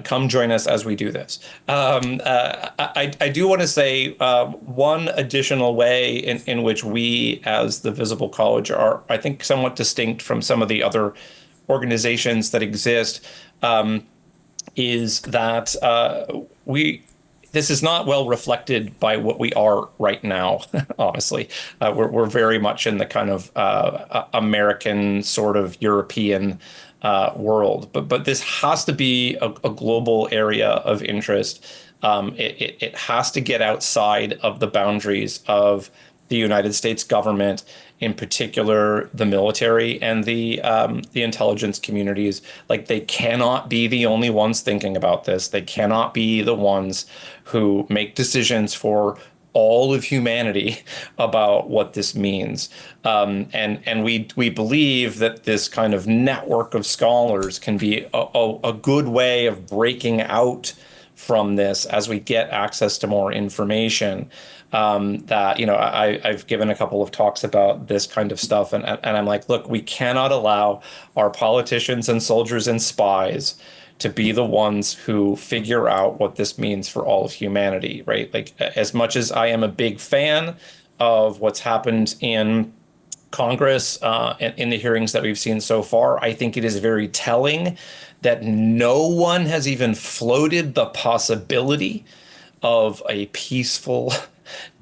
come join us as we do this. I do want to say one additional way in which we, as the Visible College, are, I think, somewhat distinct from some of the other organizations that exist, is that this is not well reflected by what we are right now, honestly. We're very much in the kind of American sort of European world, but this has to be a global area of interest. It has to get outside of the boundaries of the United States government, in particular the military and the intelligence communities. Like, they cannot be the only ones thinking about this. They cannot be the ones who make decisions for all of humanity about what this means. And we believe that this kind of network of scholars can be a good way of breaking out from this as we get access to more information. I've given a couple of talks about this kind of stuff, and I'm like, look, we cannot allow our politicians and soldiers and spies to be the ones who figure out what this means for all of humanity, right? Like, as much as I am a big fan of what's happened in Congress and in the hearings that we've seen so far, I think it is very telling that no one has even floated the possibility of a peaceful,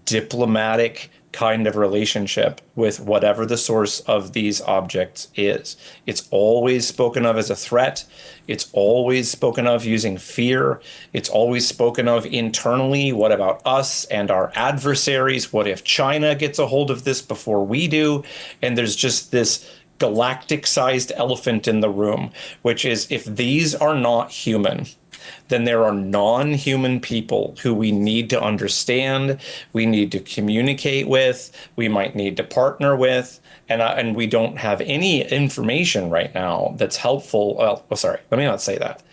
diplomatic, kind of relationship with whatever the source of these objects is. It's always spoken of as a threat. It's always spoken of using fear. It's always spoken of internally. What about us and our adversaries? What if China gets a hold of this before we do? And there's just this galactic-sized elephant in the room, which is, if these are not human, then there are non-human people who we need to understand, we need to communicate with, we might need to partner with, and we don't have any information right now that's helpful. Well, sorry, let me not say that.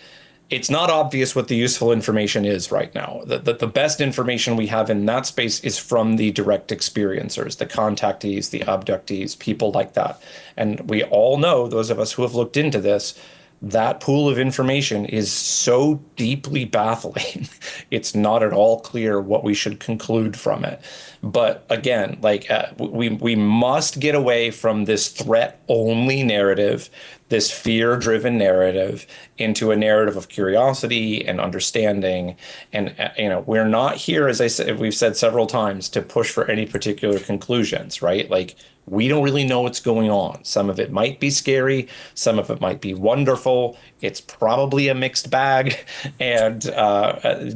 It's not obvious what the useful information is right now. The best information we have in that space is from the direct experiencers, the contactees, the abductees, people like that. And we all know, those of us who have looked into this, that pool of information is so deeply baffling. It's not at all clear what we should conclude from it. But again, we must get away from this threat-only narrative, this fear-driven narrative, into a narrative of curiosity and understanding. And we're not here, as I said, we've said several times, to push for any particular conclusions, right? We don't really know what's going on. Some of it might be scary. Some of it might be wonderful. It's probably a mixed bag. And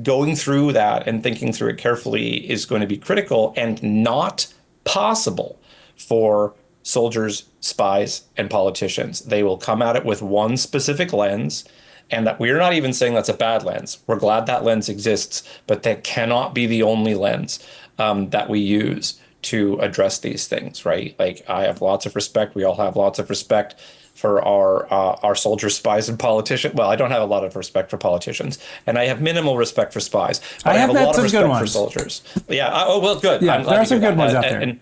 going through that and thinking through it carefully is going to be critical and not possible for soldiers, spies, and politicians. They will come at it with one specific lens. And that we're not even saying that's a bad lens. We're glad that lens exists, but that cannot be the only lens that we use to address these things, right? I have lots of respect. We all have lots of respect for our soldiers, spies, and politicians. Well, I don't have a lot of respect for politicians, and I have minimal respect for spies. But I have a lot of respect for soldiers. Yeah. Oh, well, good. Yeah, there are some good ones out there.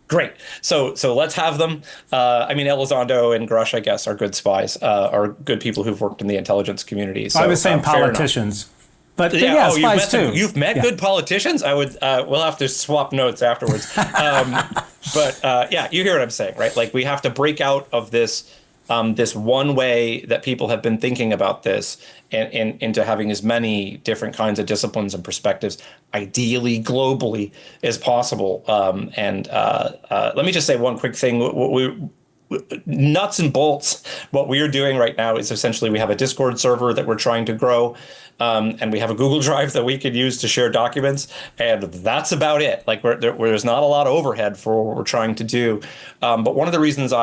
Great. So let's have them. Elizondo and Grush, I guess, are good spies, are good people who've worked in the intelligence community. So, I was saying politicians. But spies too. You've met good politicians. I would. We'll have to swap notes afterwards. But you hear what I'm saying, right? We have to break out of this one way that people have been thinking about this, and into having as many different kinds of disciplines and perspectives, ideally globally, as possible. Let me just say one quick thing. Nuts and bolts, what we're doing right now is essentially we have a Discord server that we're trying to grow, and we have a Google Drive that we can use to share documents, and that's about it. There's not a lot of overhead for what we're trying to do. But one of the reasons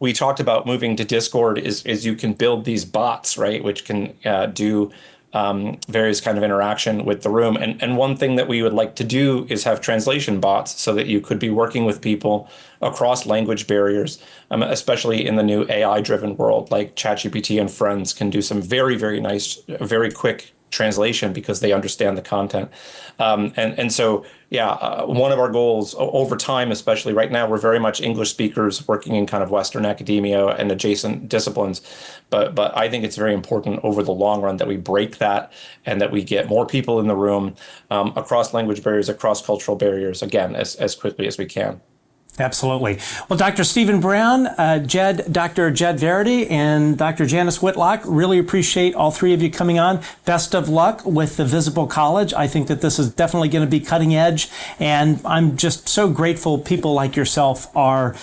we talked about moving to Discord is you can build these bots, right, which can do various kind of interaction with the room. And one thing that we would like to do is have translation bots so that you could be working with people across language barriers, especially in the new AI-driven world. Like ChatGPT and friends can do some very, very nice, very quick translation because they understand the content. One of our goals over time, especially right now, we're very much English speakers working in kind of Western academia and adjacent disciplines. But I think it's very important over the long run that we break that and that we get more people in the room across language barriers, across cultural barriers, again, as quickly as we can. Absolutely. Well, Dr. Stephen Brown, Dr. Jed Verity, and Dr. Janis Whitlock, really appreciate all three of you coming on. Best of luck with the Visible College. I think that this is definitely going to be cutting edge, and I'm just so grateful people like yourself are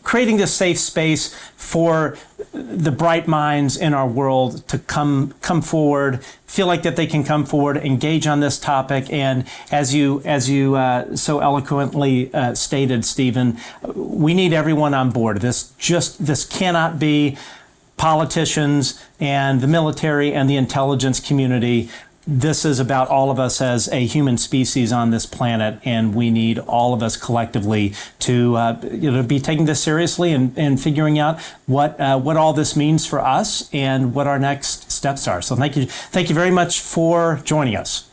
creating this safe space for the bright minds in our world to come forward, feel like that they can come forward, engage on this topic. And as you so eloquently stated, Stephen, we need everyone on board. This cannot be politicians and the military and the intelligence community. This is about all of us as a human species on this planet, and we need all of us collectively to be taking this seriously and figuring out what all this means for us and what our next steps are. So thank you very much for joining us.